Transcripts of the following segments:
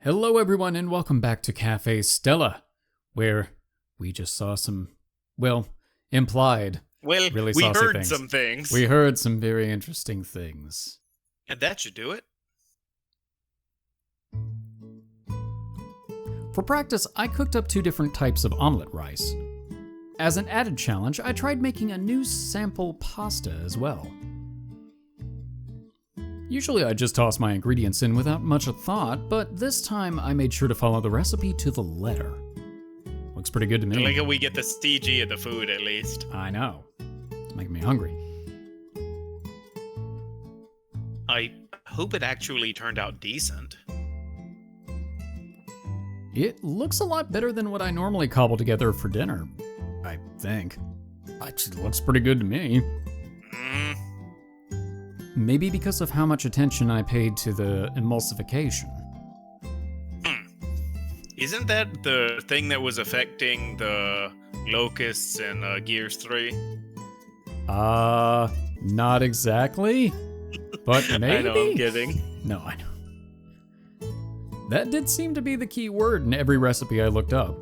Hello everyone and welcome back to Cafe Stella, where we just saw some, implied. Well, really we saucy heard things. some things. We heard some very interesting things. And that should do it. For practice, I cooked up 2 different types of omelet rice. As an added challenge, I tried making a new sample pasta as well. Usually I just toss my ingredients in without much thought, but this time I made sure to follow the recipe to the letter. Looks pretty good to me. Like how we get the CG of the food at least. I know. It's making me hungry. I hope it actually turned out decent. It looks a lot better than what I normally cobble together for dinner, I think. It looks pretty good to me. Maybe because of how much attention I paid to the emulsification. Isn't that the thing that was affecting the locusts in Gears 3? Not exactly. But maybe? I know, I'm kidding. No, I know. That did seem to be the key word in every recipe I looked up.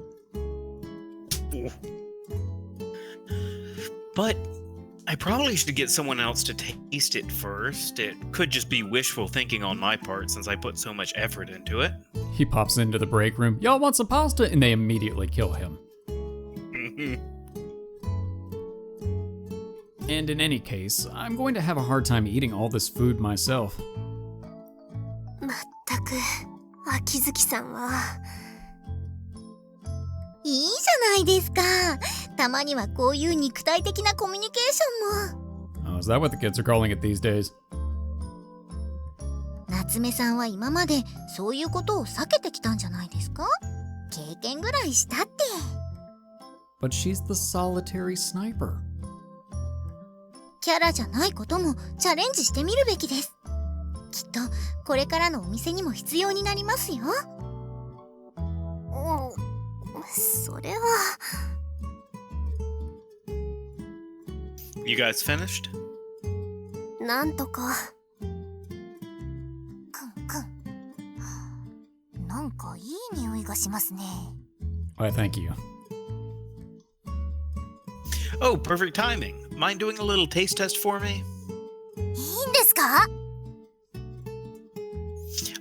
But I probably should get someone else to taste it first. It could just be wishful thinking on my part since I put so much effort into it. He pops into the break room. Y'all want some pasta? And they immediately kill him. And in any case, I'm going to have a hard time eating all this food myself. まったく、秋月さんは。いいじゃないですか。たまにはこういう肉体的なコミュニケーションも。Oh, is that what the kids are calling it these days? 夏目さんは今までそういうことを避けてきたんじゃないですか？経験ぐらいしたって。But she's the solitary sniper. キャラじゃないこともチャレンジしてみるべきです。きっとこれからのお店にも必要になりますよ。それは。You guys finished? なんとか。くんくん。なんかいい匂いがしますね。Why, thank you. Oh, perfect timing. Mind doing a little taste test for me? いいんですか？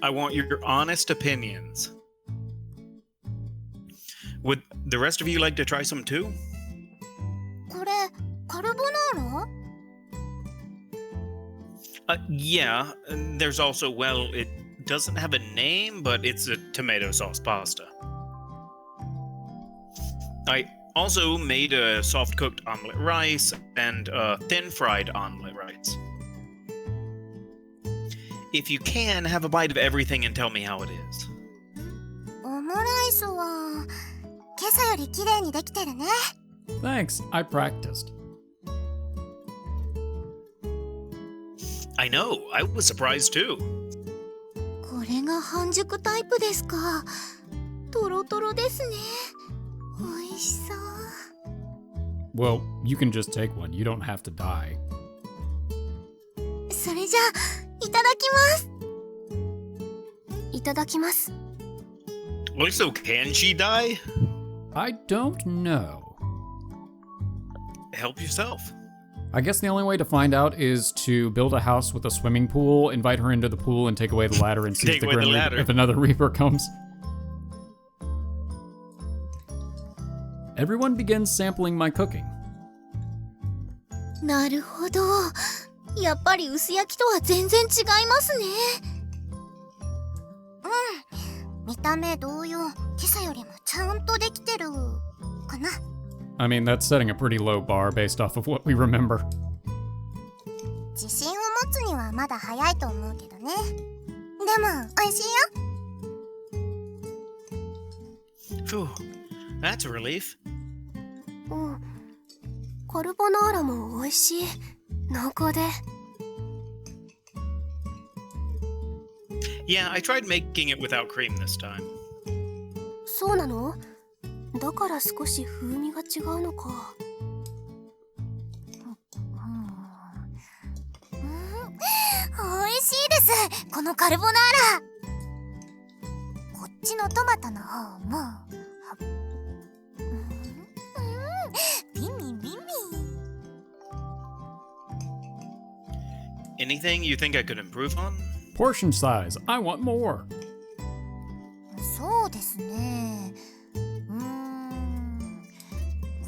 I want your honest opinions. Would the rest of you like to try some too? これ、カルボナーラ？ Yeah. There's also, it doesn't have a name, but it's a tomato sauce pasta. I also made a soft-cooked omelet rice and a thin-fried omelet rice. If you can, have a bite of everything and tell me how it is. オムライスは今朝より綺麗にできてるね。 Thanks, I practiced. I know, I was surprised too. これが半熟タイプですか。トロトロですね。美味しそう。 Well, you can just take one. You don't have to die. それじゃあ、いただきます。いただきます。 So can she die? I don't know. Help yourself. I guess the only way to find out is to build a house with a swimming pool, invite her into the pool, and take away the ladder and seize Take the away the Grim Reaper ladder. if another Reaper comes. Everyone begins sampling my cooking. なるほど。やっぱり薄焼きとは全然違いますね。見た目同様、今朝よりもちゃんとできてるかな。I mean, that's setting a pretty low bar based off of what we remember. 自信を持つにはまだ早いと思うけどね。でも、美味しいよ。 Phew, that's a relief. カルボナーラも美味しい。濃厚で。Yeah, I tried making it without cream this time. そうなの？だから少し風味が違うのか。美味しいです。このカルボナーラ。こっちのトマトの方もビミビミ。 Anything you think I could improve on? Portion size. I want more. そうですね。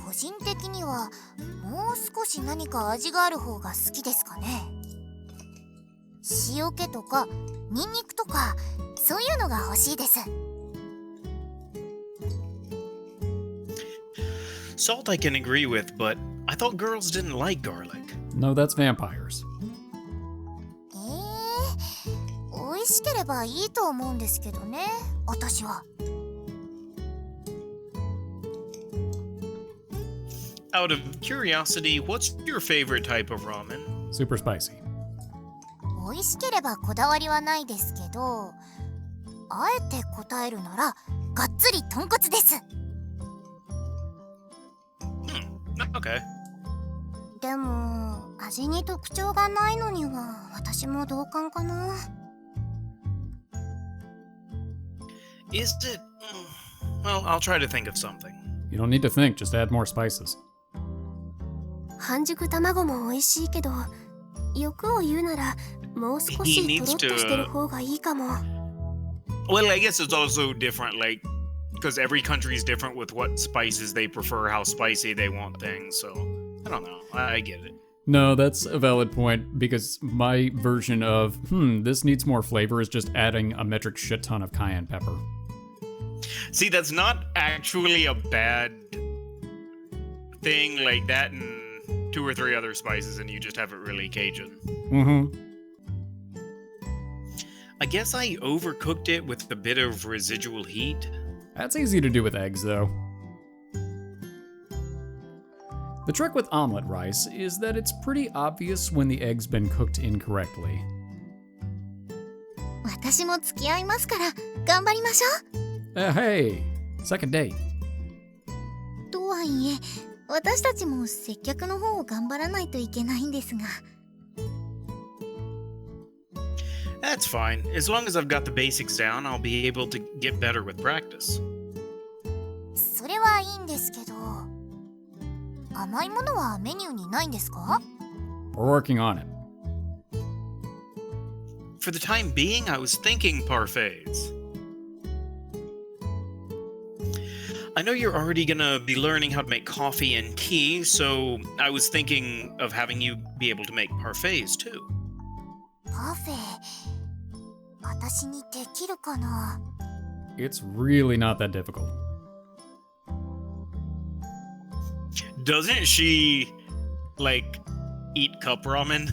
個人的にはもう少し何か味がある方が好きですかね。塩気とかニンニクとかそういうのが欲しいです。 Salt I can agree with, but I thought girls didn't like garlic. No, that's vampires. 美味しければいいと思うんですけどね、私は。 Out of curiosity, what's your favorite type of ramen? Super spicy. 美味しければこだわりはないですけど、あえて答えるならがっつり豚骨です。 Okay. でも味に特徴がないのには私も同感かな。 Is it? Well, I'll try to think of something. You don't need to think, just add more spices. 半熟卵も美味しいけど、欲を言うならもう少しとろっとしてる方がいいかも。 Well, I guess it's also different, like, because every country is different with what spices they prefer, how spicy they want things, so I don't know. I get it. No, that's a valid point, because my version of, this needs more flavor is just adding a metric shit ton of cayenne pepper. See, that's not actually a bad thing, like that and 2 or 3 other spices, and you just have it really Cajun. I guess I overcooked it with a bit of residual heat. That's easy to do with eggs, though. The trick with omelet rice is that it's pretty obvious when the egg's been cooked incorrectly. 私も付き合いますから頑張りましょ Hey! Second date. う。とはいえ私たちも接客の方を頑張らないといけないんですが。 That's fine. As long as I've got the basics down, I'll be able to get better with practice. それはいいんですけど、甘いものはメニューにないんですか？ We're working on it. For the time being, I was thinking parfaits. I know you're already gonna be learning how to make coffee and tea, so I was thinking of having you be able to make parfaits too. パフェ、私にできるかな？ It's really not that difficult. Doesn't she, like, eat cup ramen?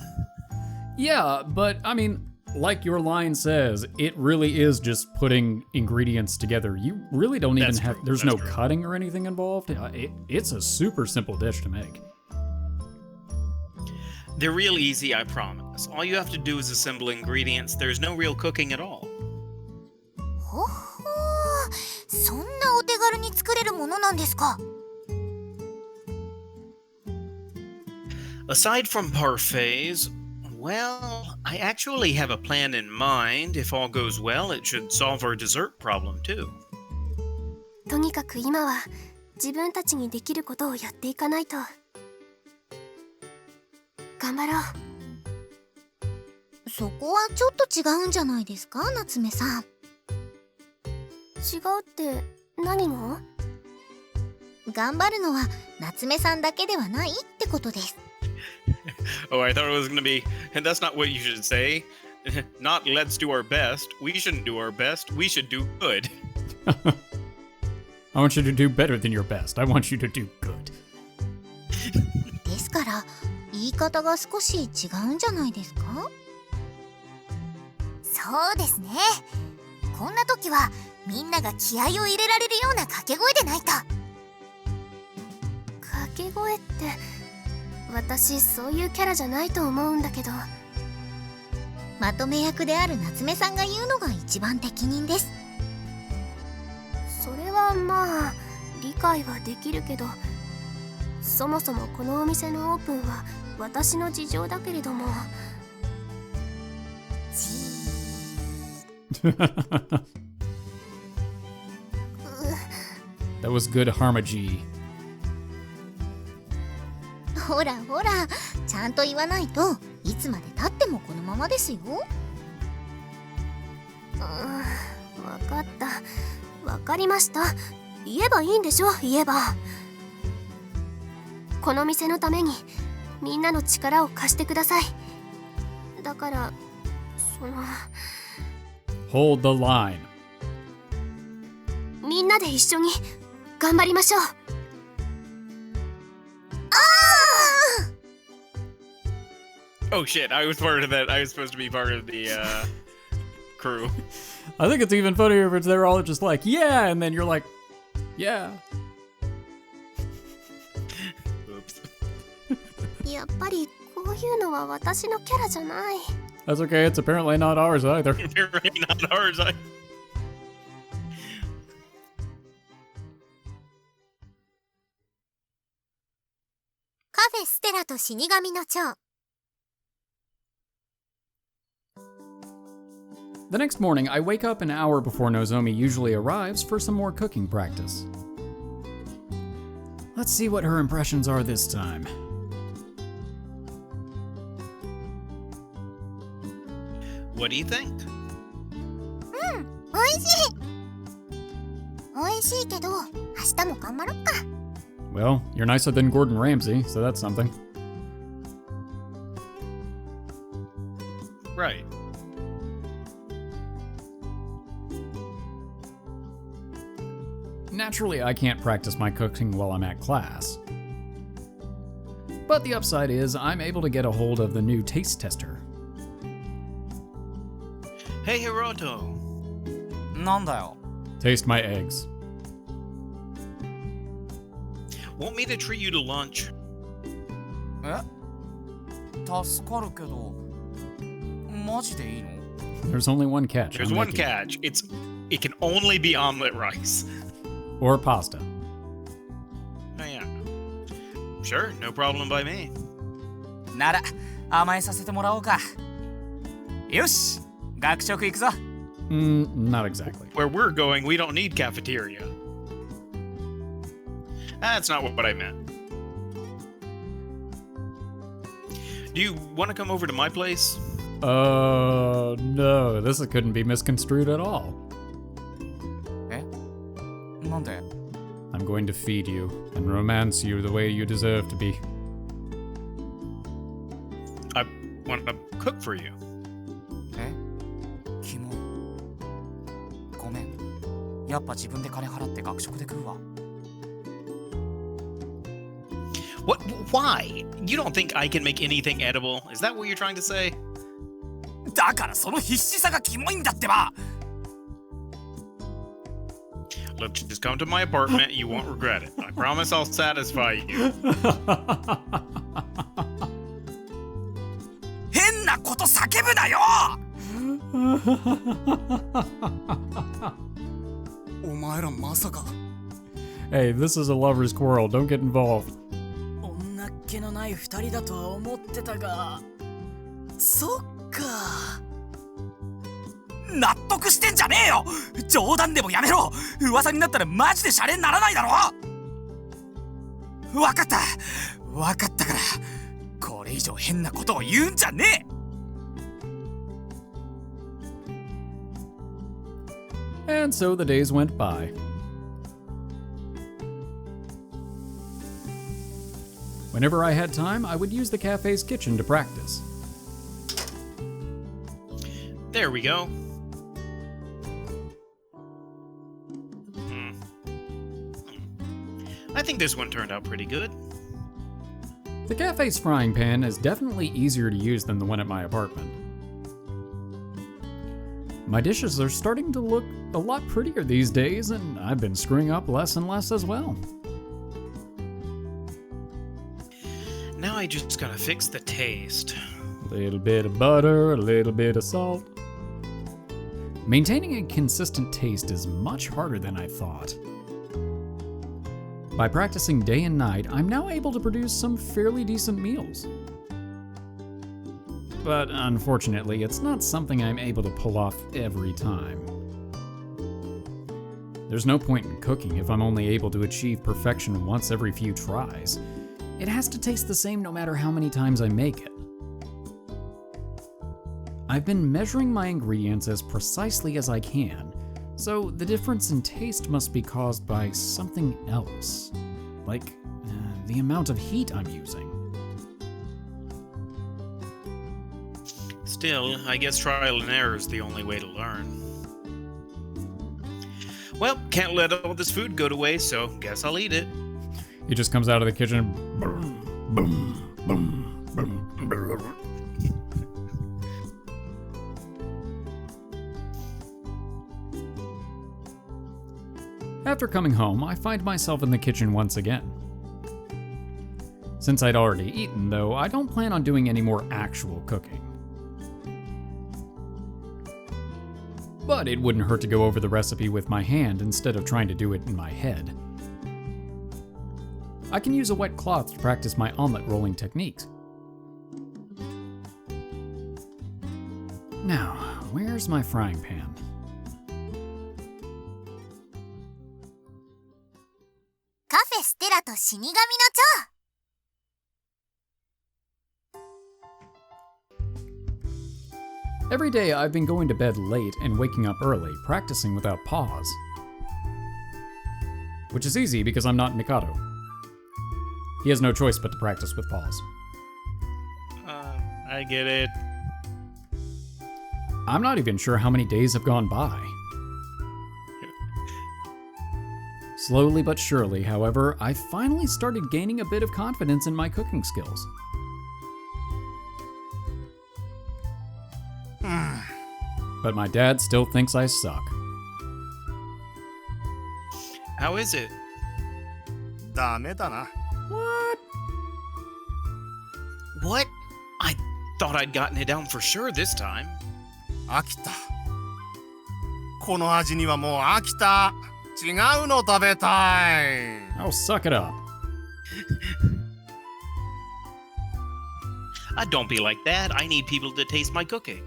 Yeah, but I mean, like your line says, it really is just putting ingredients together. You really don't even That's have, true, there's that's no true. cutting or anything involved. It's a super simple dish to make. They're real easy, I promise. All you have to do is assemble ingredients. There's no real cooking at all. ほほー、そんなお手軽に作れるものなんですか？ Aside from parfaits, well, I actually have a plan in mind. If all goes well, it should solve our dessert problem too. とにかく今は自分たちにできることをやっていかないと。頑張ろう。そこはちょっと違うんじゃないですか、夏目さん。違うって何の？頑張るのは夏目さんだけではないってことです。 Oh, I thought it was gonna be, and that's not what you should say. Not let's do our best. We shouldn't do our best. We should do good. I want you to do better than your best. I want you to do good. ですから言い方が少し違うんじゃないですか？そうですね。こんな時はみんなが気合を入れられるような掛け声でないと。掛け声って私そういうキャラじゃないと思うんだけど。まとめ役である夏目さんが言うのが一番適任です。それはまあ理解はできるけど、そもそもこのお店のオープンは私の事情だけれども。That was good harmaji. ほらほら、ちゃんと言わないといつまで経ってもこのままですよ。わかった。わかりました。言えばいいんでしょ、言えば。この店のためにみんなの力を貸してください。だから、Hold the line. みんなで一緒に頑張りましょう。Oh shit, I was part of that. I was supposed to be part of the crew. I think it's even funnier if they're all just like, yeah, and then you're like, yeah. Oops. やっぱりこういうのは私のキャラじゃない。That's okay, it's apparently not ours either. They're really not ours. Cafe Stella と死神の蝶。The next morning, I wake up an hour before Nozomi usually arrives for some more cooking practice. Let's see what her impressions are this time. What do you think? おいしい。おいしいけど、明日も頑張ろっか。Well, you're nicer than Gordon Ramsay, so that's something. Right. Naturally, I can't practice my cooking while I'm at class. But the upside is I'm able to get a hold of the new taste tester. Hey, Hiroto. なんだよ。 Taste my eggs. Want me to treat you to lunch? え？助かるけど、マジでいいの？ There's only one catch. There's I'm one making. catch. It can only be omelet rice. Or pasta. Oh yeah. Sure, no problem by me. なら甘えさせてもらおうか。よし、学食行くぞ。Not exactly. Where we're going, we don't need cafeteria. That's not what I meant. Do you want to come over to my place? No, this couldn't be misconstrued at all. え？なんで？ I'm going to feed you and romance you the way you deserve to be. I want to cook for you. え？キモい。ごめん。やっぱ自分で金払って学食で食うわ。What? Why? You don't think I can make anything edible? Is that what you're trying to say? だからその必死さがキモいんだってば。Look, just come to my apartment. You won't regret it. I promise I'll satisfy you. 変なこと叫ぶなよ。お前らまさか。Hey, this is a lover's quarrel. Don't get involved. 女っ気のない二人だとは思ってたが、そっか。納得してんじゃねえよ。冗談でもやめろ。噂になったらマジでシャレにならないだろ。わかった。わかったから。これ以上変なことを言うんじゃねえ。And so the days went by. Whenever I had time, I would use the cafe's kitchen to practice. There we go. I think this one turned out pretty good. The cafe's frying pan is definitely easier to use than the one at my apartment. My dishes are starting to look a lot prettier these days, and I've been screwing up less and less as well. Now I just gotta fix the taste. A little bit of butter, a little bit of salt. Maintaining a consistent taste is much harder than I thought. By practicing day and night, I'm now able to produce some fairly decent meals. But unfortunately, it's not something I'm able to pull off every time. There's no point in cooking if I'm only able to achieve perfection once every few tries. It has to taste the same no matter how many times I make it. I've been measuring my ingredients as precisely as I can, so the difference in taste must be caused by something else, like the amount of heat I'm using. Still, I guess trial and error is the only way to learn. Well, can't let all this food go to waste, so guess I'll eat it. He just comes out of the kitchen. Boom, boom, boom, boom, boom. After coming home, I find myself in the kitchen once again. Since I'd already eaten, though, I don't plan on doing any more actual cooking. But it wouldn't hurt to go over the recipe with my hand instead of trying to do it in my head. I can use a wet cloth to practice my omelet rolling techniques. Now, where's my frying pan? Cafe Stella と死神の蝶。Every day I've been going to bed late and waking up early, practicing without pause. Which is easy because I'm not Mikado. He has no choice but to practice with pause. I get it. I'm not even sure how many days have gone by. Slowly but surely, however, I finally started gaining a bit of confidence in my cooking skills. But my dad still thinks I suck. How is it? ダメだな。 What? What? I thought I'd gotten it down for sure this time. 飽きた。この味にはもう飽きた。違うの食べたい。 Oh, suck it up. Don't be like that. I need people to taste my cooking.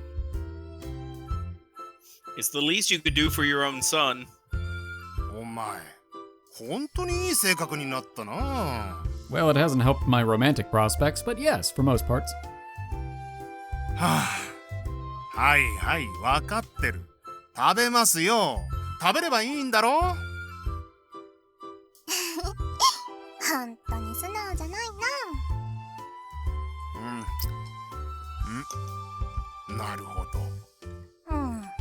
It's the least you could do for your own son. お前、本当にいい性格になったな。 Well, it hasn't helped my romantic prospects, but yes, for most parts. はあ、はいはい、わかってる。食べますよ。食べればいいんだろ。本当に素直じゃないなるほど。な。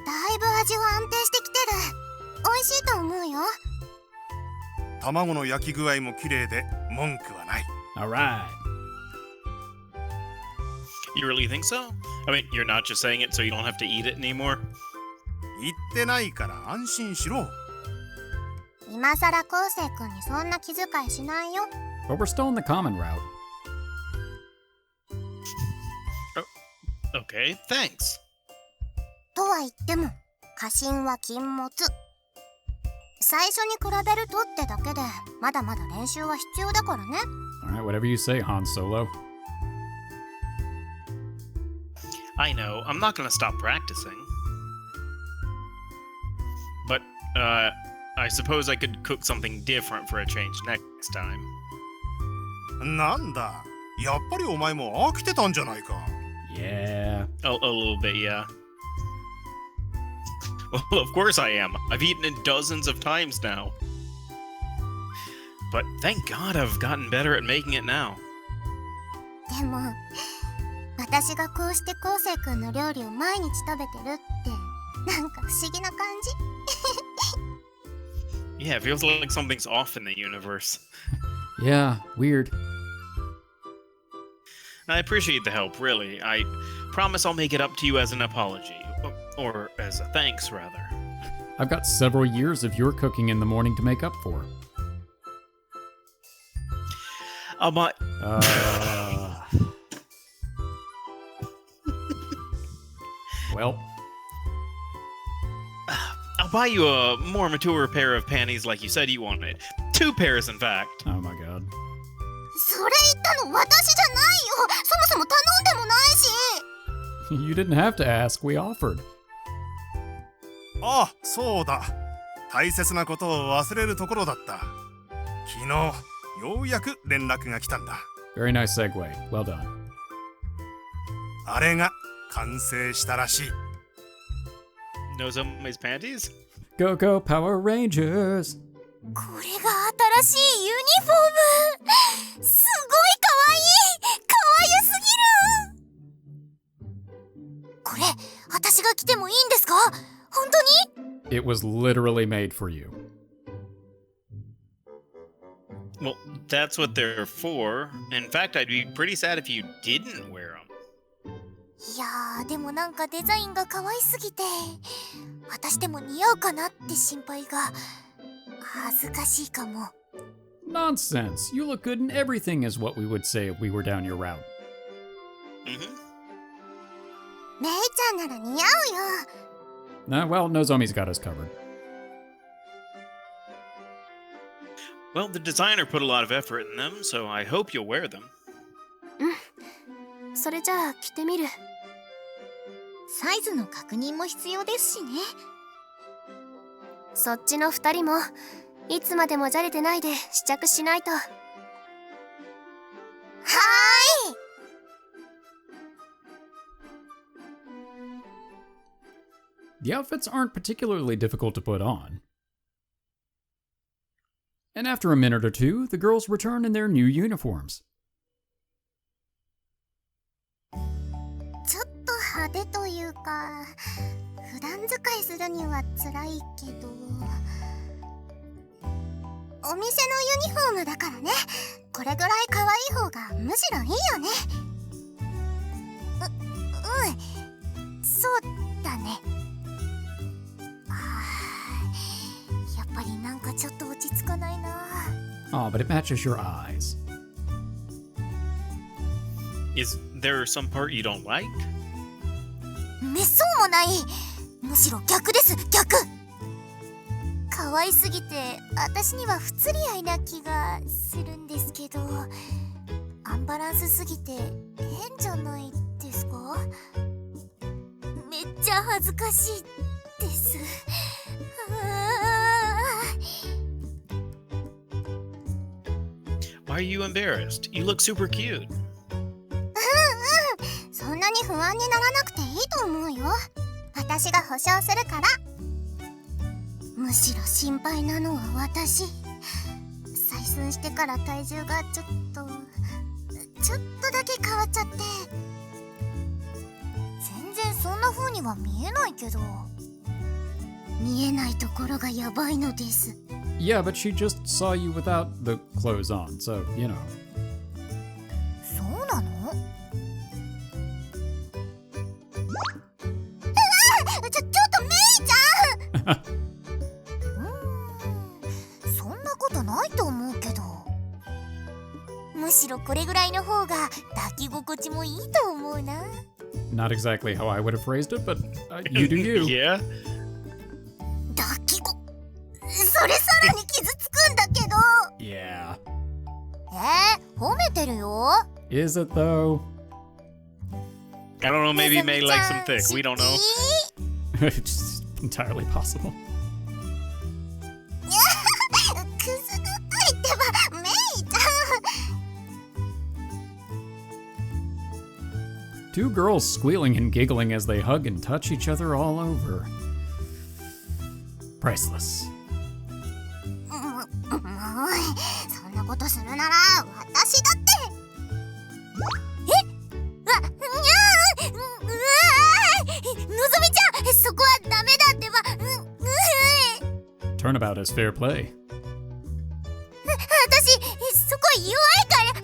だいぶ味は安定してきてる。美味しいと思うよ。卵の焼き具合も綺麗で文句はない。 Alright. You really think so? I mean, you're not just saying it so you don't have to eat it anymore? 言ってないから安心しろ。今さら昴生君にそんな気遣いしないよ。 But we're still in the common route. Okay, thanks. とは言っても過信は禁物。最初に比べるとってだけでまだまだ練習は必要だからね。 Alright, whatever you say, Han Solo. I know, I'm not gonna stop practicing. But, I suppose I could cook something different for a change next time. なんだ、やっぱりお前も飽きてたんじゃないか。 Yeah. A little bit, yeah. Well, of course I am. I've eaten it dozens of times now. But thank God I've gotten better at making it now. でも私がこうして昴生君の料理を毎日食べてるってなんか不思議な感じ。 Yeah, it feels like something's off in the universe. Yeah, weird. I appreciate the help, really. I promise I'll make it up to you as an apology. Or as a thanks, rather. I've got several years of your cooking in the morning to make up for. My... Well... I'll buy you a more mature pair of panties like you said you wanted. 2 pairs, in fact. Oh my god. それ言ったの私じゃないよ。そもそも頼んでもないし。You didn't have to ask, we offered. あ、そうだ。大切なことを忘れるところだった。昨日、ようやく連絡が来たんだ。Very nice segue. Well done. あれが完成したらしい。Nozome's panties? Go go Power Rangers! これが新しいユニフォーム。すごいかわいい。かわゆすぎる。これ私が着てもいいんですか？本当に？ It was literally made for you. Well, that's what they're for. In fact, I'd be pretty sad if you didn't wear them. いやー、でもなんかデザインが可愛すぎて、私でも似合うかなって心配が。恥ずかしいかも。Nonsense! You look good in everything, is what we would say if we were down your route. Mm-hmm. メイちゃんなら似合うよ。Well, Nozomi's got us covered. Well, the designer put a lot of effort in them, so I hope you'll wear them. それじゃあ着てみる。サイズの確認も必要ですしね。そっちの2人もいつまでもじゃれてないで試着しないと。はーい。The outfits aren't particularly difficult to put on. And after a minute or two, the girls return in their new uniforms. ちょっと派手というか、普段使いするには辛いけど、お店のユニフォームだからね。これぐらい可愛い方がむしろいいよね。そうだね。やっぱりなんかちょっと落ち着かないな。Aw, but it matches your eyes. Is there some part you don't like? めっそうもない。むしろ逆です、逆。可愛すぎて私には不釣り合いな気がするんですけど、アンバランスすぎて変じゃないですか？めっちゃ恥ずかしいです。Why are you embarrassed? You look super cute. そんなに不安にならなくていいと思うよ。私が保証するから。むしろ心配なのは私。採寸してから体重がちょっとだけ変わっちゃって。全然そんな風には見えないけど。見えないところがやばいのです。Yeah, but she just saw you without the clothes on, so, you know. そうなの？ちょっとメイちゃんそんなことないと思うけど。むしろこれぐらいの方が抱き心地もいいと思うな。 Not exactly how I would have phrased it, but you do you. Yeah? それさらに傷つくんだけど。Yeah. 褒めてるよ。Is it though? I don't know, maybe May likes them thick. We don't know. It's entirely possible. くすぐったいってば、メイちゃん。 Two girls squealing and giggling as they hug and touch each other all over. Priceless. そんなことするなら私だって。のぞみちゃん、そこはダメだってば。Turnabout is fair play. 私そこ弱いから。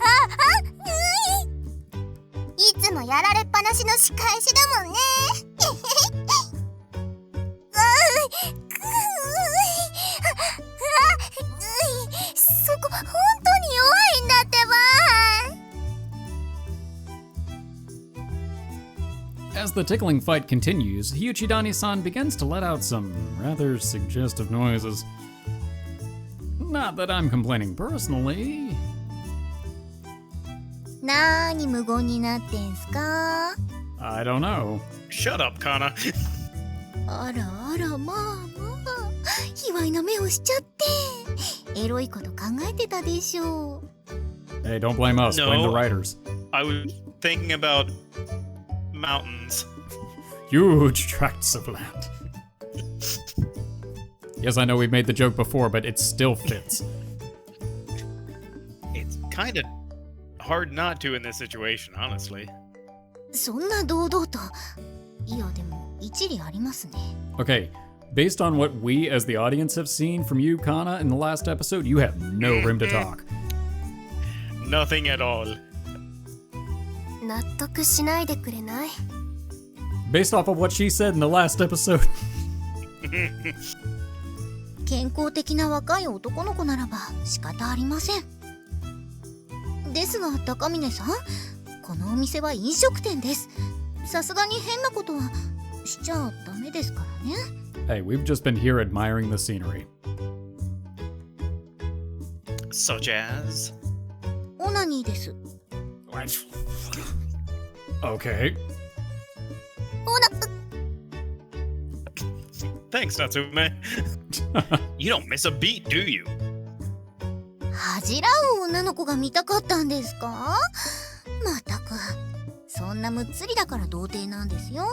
いつもやられっぱなしの仕返しだもんね。そこ本当に弱いんだってば。As the tickling fight continues, Hyuchidani-san begins to let out some rather suggestive noises. Not that I'm complaining personally. なーに無言になってんすか？ I don't know. Shut up, Kana. あらあら、まあまあ、卑猥な目をしちゃって。エロいこと考えてたでしょう。Hey, don't blame us. Blame the No. writers. I was thinking about mountains. Huge tracts of land. Yes, I know we've made the joke before, but it still fits. It's kind of hard not to in this situation, honestly. そんな堂々と。いや、でも、一理ありますね。Okay, based on what we as the audience have seen from you, Kana, in the last episode, you have no room to talk. Nothing at all. 納得しないでくれない？ Based off of what she said in the last episode. 健康的な若い男の子ならば仕方ありません。ですが高峰さん、このお店は飲食店です。さすがに変なことはしちゃダメですからね。Hey, we've just been here admiring the scenery. Such as? オナニーです。 Okay. オナ、 Thanks, Natsume. You don't miss a beat, do you? 恥じらう女の子が見たかったんですか？まったく、そんなむっつりだから童貞なんですよ。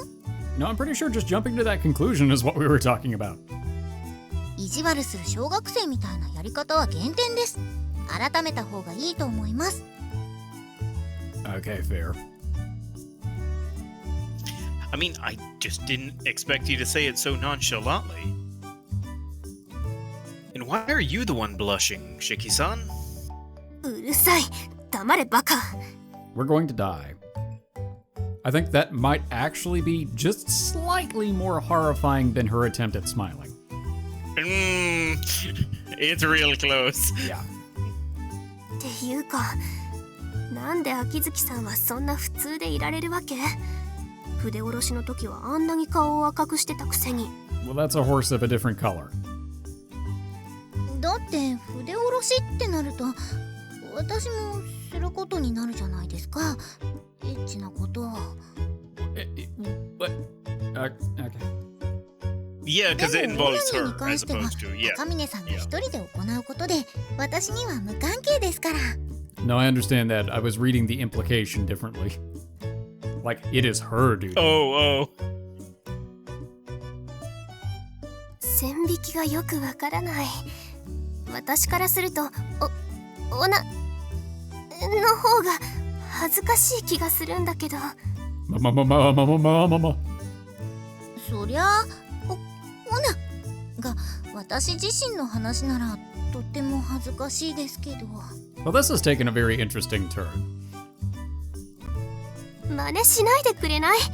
No, I'm pretty sure just jumping to that conclusion is what we were talking about. 意地悪する小学生みたいなやり方は減点です。改めた方がいいと思います。 Okay, fair. I mean, I just didn't expect you to say it so nonchalantly. And why are you the one blushing, Shiki-san? うるさい。黙れバカ。 We're going to die. I think that might actually be just slightly more horrifying than her attempt at smiling. It's real close. Yeah. っていうか、なんで秋月さんはそんな普通でいられるわけ？筆下ろしの時はあんなに顔を赤くしてたくせに。 Well, that's a horse of a different color. だって筆下ろしってなると私もすることになるじゃないですか。エッチなことを。 What? Okay. Yeah, because で it もオナ involves ニーに her 関 as しては opposed to, yeah. 高峰さんが一人で行うことで私には無関係ですから。 No, I understand that. I was reading the implication differently. Like, it is her duty. Oh. 線引きがよくわからない。私からするとオナの方が恥ずかしい気がするんだけど。Mama. そりゃあオナが私自身の話ならとっても恥ずかしいですけど。 Well, this has taken a very interesting turn. 真似しないでくれない？は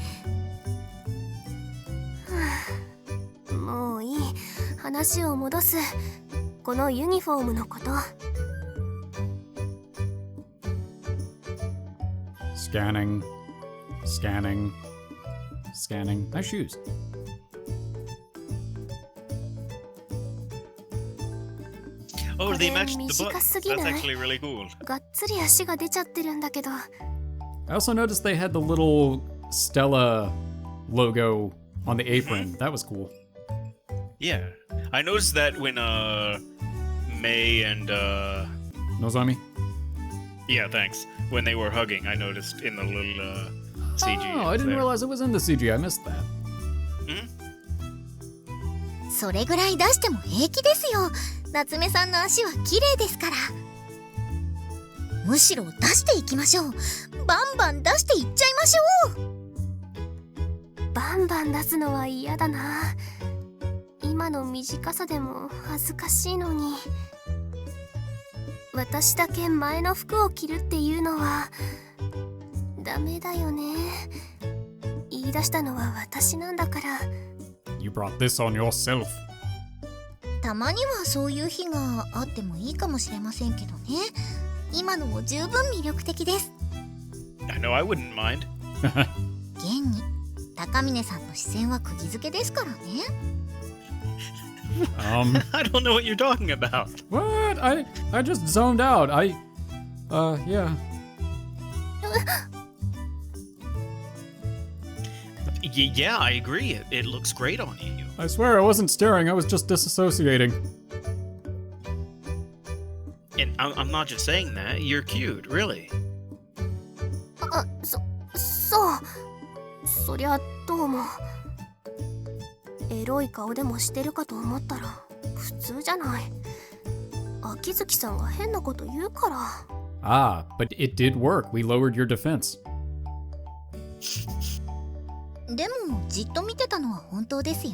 あ、もういい。話を戻す。このユニフォームのこと。 Scanning. My shoes. Oh, they matched the 短 buttons. すぎ That's ない？ actually really cool. がっつり足が出ちゃってるんだけど。 I also noticed they had the little Stella logo on the apron. That was cool. Yeah. I noticed that when May and Nozomi? yeah, thanks. When they were hugging, I noticed in the little CG. Oh, I didn't there. realize it was in the CG. I missed that. それぐらい出しても平気ですよ。夏目さんの足は綺麗ですから。むしろ出していきましょう。バンバン出していっちゃいましょう。バンバン出すのは嫌だな。今の短さでも恥ずかしいのに。私だけ前の服を着るっていうのはダメだよね。言い出したのは私なんだから。 You brought this on yourself. たまにはそういう日があってもいいかもしれませんけどね。今のも十分魅力的です。 I know I wouldn't mind. 現に高峰さんの視線は釘付けですからね。I don't know what you're talking about. What? I just zoned out. Yeah. Yeah, I agree. It looks great on you. I swear I wasn't staring, I was just disassociating. And I'm not just saying that. You're cute, really. あ、そう。そりゃどうも。エロい顔でもしてるかと思ったら普通じゃない。秋月さんが変なこと言うから。Ah, but it did work. We lowered your defense. でもじっと見てたのは本当ですよ。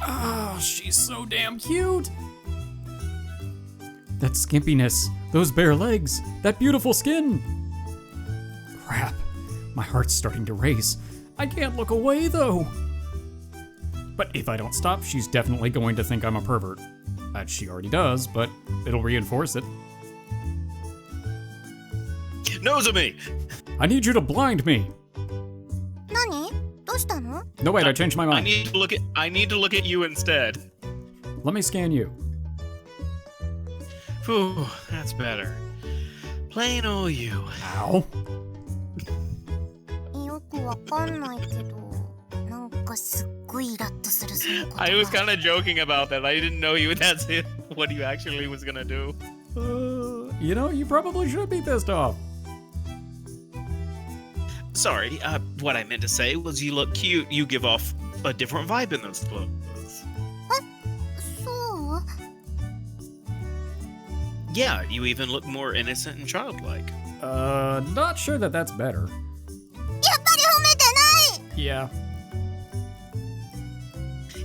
Oh, she's so damn cute! That skimpiness, those bare legs, that beautiful skin! Crap, my heart's starting to race. I can't look away though! But if I don't stop, she's definitely going to think I'm a pervert. She already does, but it'll reinforce it. Nose of me! I need you to blind me! 何？どうしたの？ No, wait, I changed my I mind. need to look at you instead. Let me scan you. Phew, that's better. Plain old you. Ow. よくわかんないけど、なんかすっごいイラッとするその言葉。 I was kind of joking about that. I didn't know that's what you actually was gonna do. You know, you probably should be pissed off. Sorry, what I meant to say was you look cute. You give off a different vibe in those clothes. そう？ Yeah, you even look more innocent and childlike. Not sure that that's better. やっぱり褒めてない！ Yeah.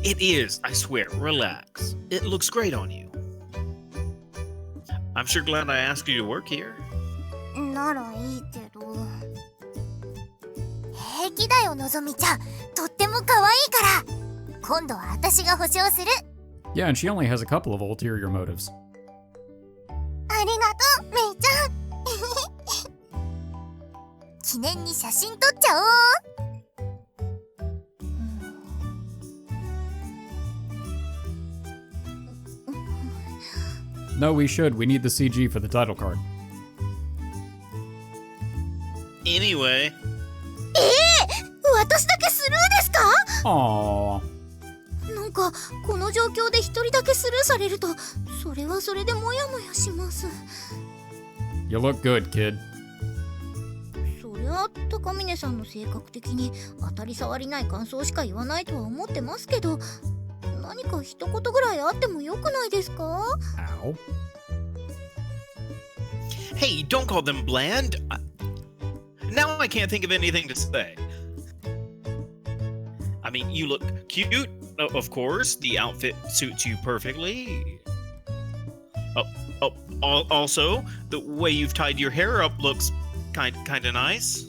It is, I swear. Relax. It looks great on you. I'm sure glad I asked you to work here. ならいいけど。平気だよ、のぞみちゃん。とっても可愛いから。今度は私が保証する。 Yeah, and she only has a couple of ulterior motives. ありがとう、めいちゃん。記念に写真撮っちゃおう。No, we should. We need the CG for the title card. Anyway, 私だけスルーですか？ Aww. なんかこの状況で一人だけスルーされると、それはそれでモヤモヤします。 You look good, kid. そりゃ高峰さんの性格的に当たり障りない感想しか言わないとは思ってますけど、何か一言ぐらいあってもよくないですか？ Ow. hey, don't call them bland. Now I can't think of anything to say. I mean, you look cute, of course. The outfit suits you perfectly. Also, the way you've tied your hair up looks kind of nice.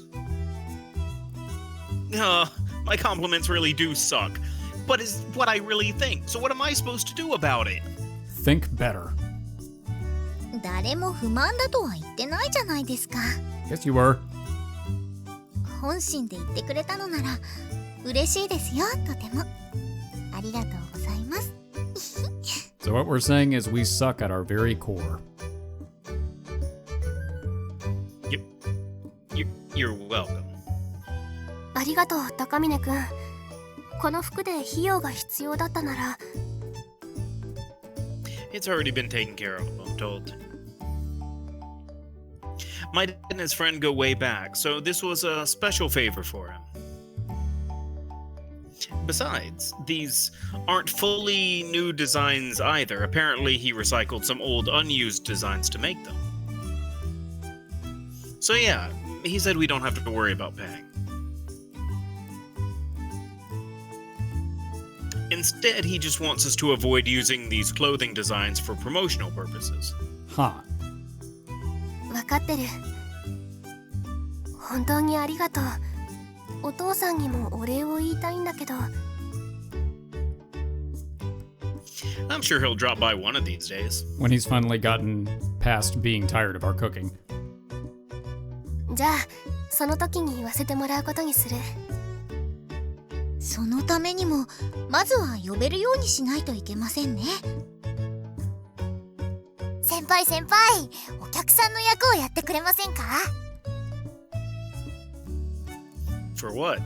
My compliments really do suck. But is what I really think. So what am I supposed to do about it? Think better. 誰も不満だとは言ってないじゃないですか。 Yes, you were. 本心で言ってくれたのなら嬉しいですよ、とても。ありがとうございます。 So what we're saying is we suck at our very core. You're welcome. ありがとう、高峰くん。この服で費用が必要だったなら。 It's already been taken care of, I'm told. My dad and his friend go way back, so this was a special favor for him. Besides, these aren't fully new designs either. Apparently, he recycled some old unused designs to make them. So yeah, he said we don't have to worry about paying. Instead, he just wants us to avoid using these clothing designs for promotional purposes. Huh. わかってる。本当にありがとう。お父さんにもお礼を言いたいんだけど。 I'm sure he'll drop by one of these days. When he's finally gotten past being tired of our cooking. じゃあ、その時に言わせてもらうことにする。そのためにもまずは呼べるようにしないといけませんね。先輩、輩先輩、お客さんの役をやってくれませんか？ For what?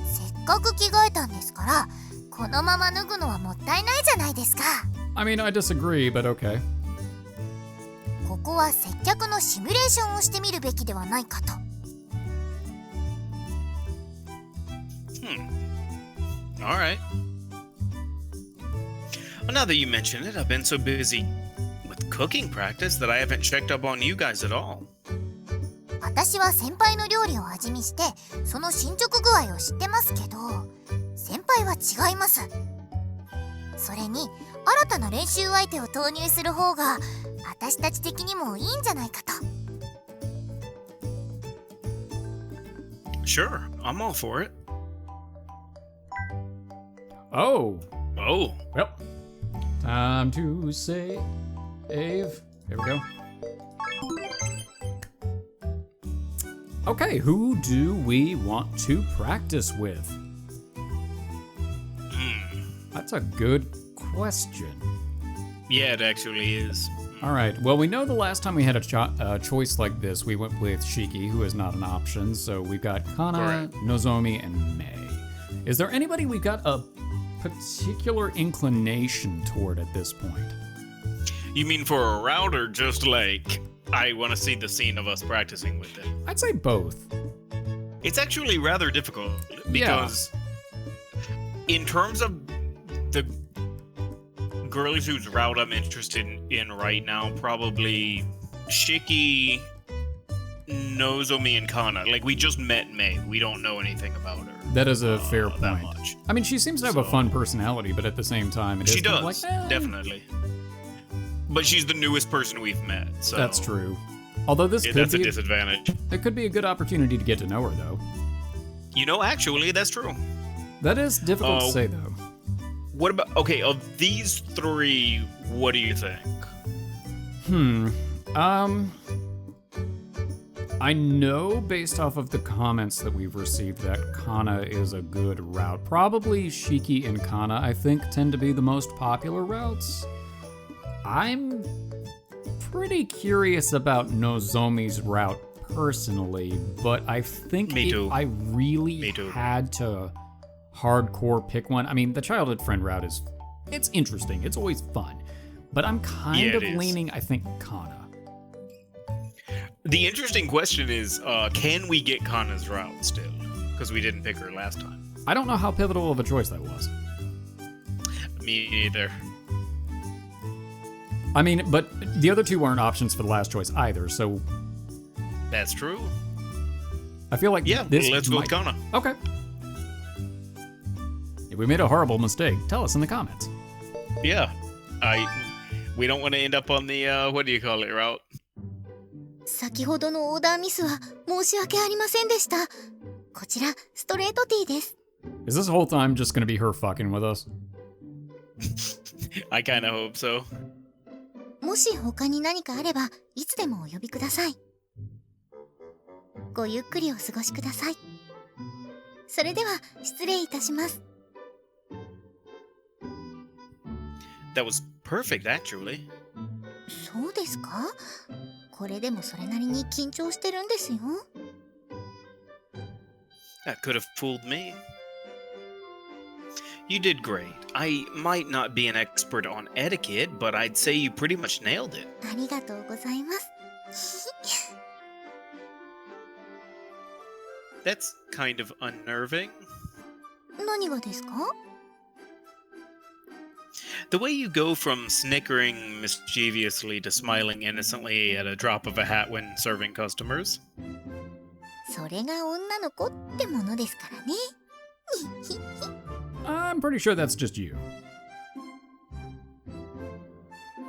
せっかく着替えたんですから、このまま脱ぐのはもったいないじゃないですか。 I mean, I disagree, but okay. ここは接客のシミュレーションをしてみるべきではないかと。 Alright. Well, now that you mention it, I've been so busy with cooking practice that I haven't checked up on you guys at all. 私は先輩の料理を味見して、その進捗具合を知ってますけど、先輩は違います。それに新たな練習相手を投入する方が私たち的にもいいんじゃないかと。 Sure, I'm all for it. Oh, Oh, well, time to save. There we go. Okay, who do we want to practice with? That's a good question. yeah, it actually is. All right, well, we know the last time we had a choice like this, we went with Shiki, who is not an option, so we've got Kana, Correct. Nozomi, and Mei. Is there anybody we've got a particular inclination toward at this point? You mean for a route or just like I want to see the scene of us practicing with it? I'd say both. It's actually rather difficult because in terms of the girls whose route I'm interested in right now, probably Shiki, Nozomi, and Kana. Like, we just met Mei. We don't know anything about her. That is a fair that point. much. I mean, she seems to have a So- fun personality, but at the same time, it is She kind of does, like, definitely. But she's the newest person we've met, so That's true. Although this yeah, could that's a be, disadvantage. it could be a good opportunity to get to know her, though. You know, actually, that's true. That is difficult to Oh. say, though. What about, okay, of these three, what do you think? I know based off of the comments that we've received that Kana is a good route. Probably Shiki and Kana, I think, tend to be the most popular routes. I'm pretty curious about Nozomi's route personally, but I think Me if too. I really Me too. had to hardcore pick one, I mean, the childhood friend route it's interesting. It's always fun. But I'm kind Yeah, of it is. leaning, I think, Kana. The interesting question is, can we get Kana's route still? Because we didn't pick her last time. I don't know how pivotal of a choice that was. Me either. I mean, but the other two aren't options for the last choice either, so That's true. I feel like Yeah, this let's go with might- Kana. Okay. If we made a horrible mistake, tell us in the comments. Yeah. We don't want to end up on the, what do you call it, route? 先ほどのオーダーミスは申し訳ありませんでした。こちらストレートティーです。 Is this whole time just gonna be her fucking with us? I kind of hope so. もし他に何かあればいつでもお呼びください。ごゆっくりお過ごしください。それでは失礼いたします。 That was perfect, actually. そうですか？これでもそれなりに緊張してるんですよ。 That could have fooled me. You did great. I might not be an expert on etiquette, but I'd say you pretty much nailed it. ありがとうございます。 That's kind of unnerving. 何がですか？ The way you go from snickering mischievously to smiling innocently at a drop of a hat when serving customers. それが女の子ってものですからね。 I'm pretty sure that's just you.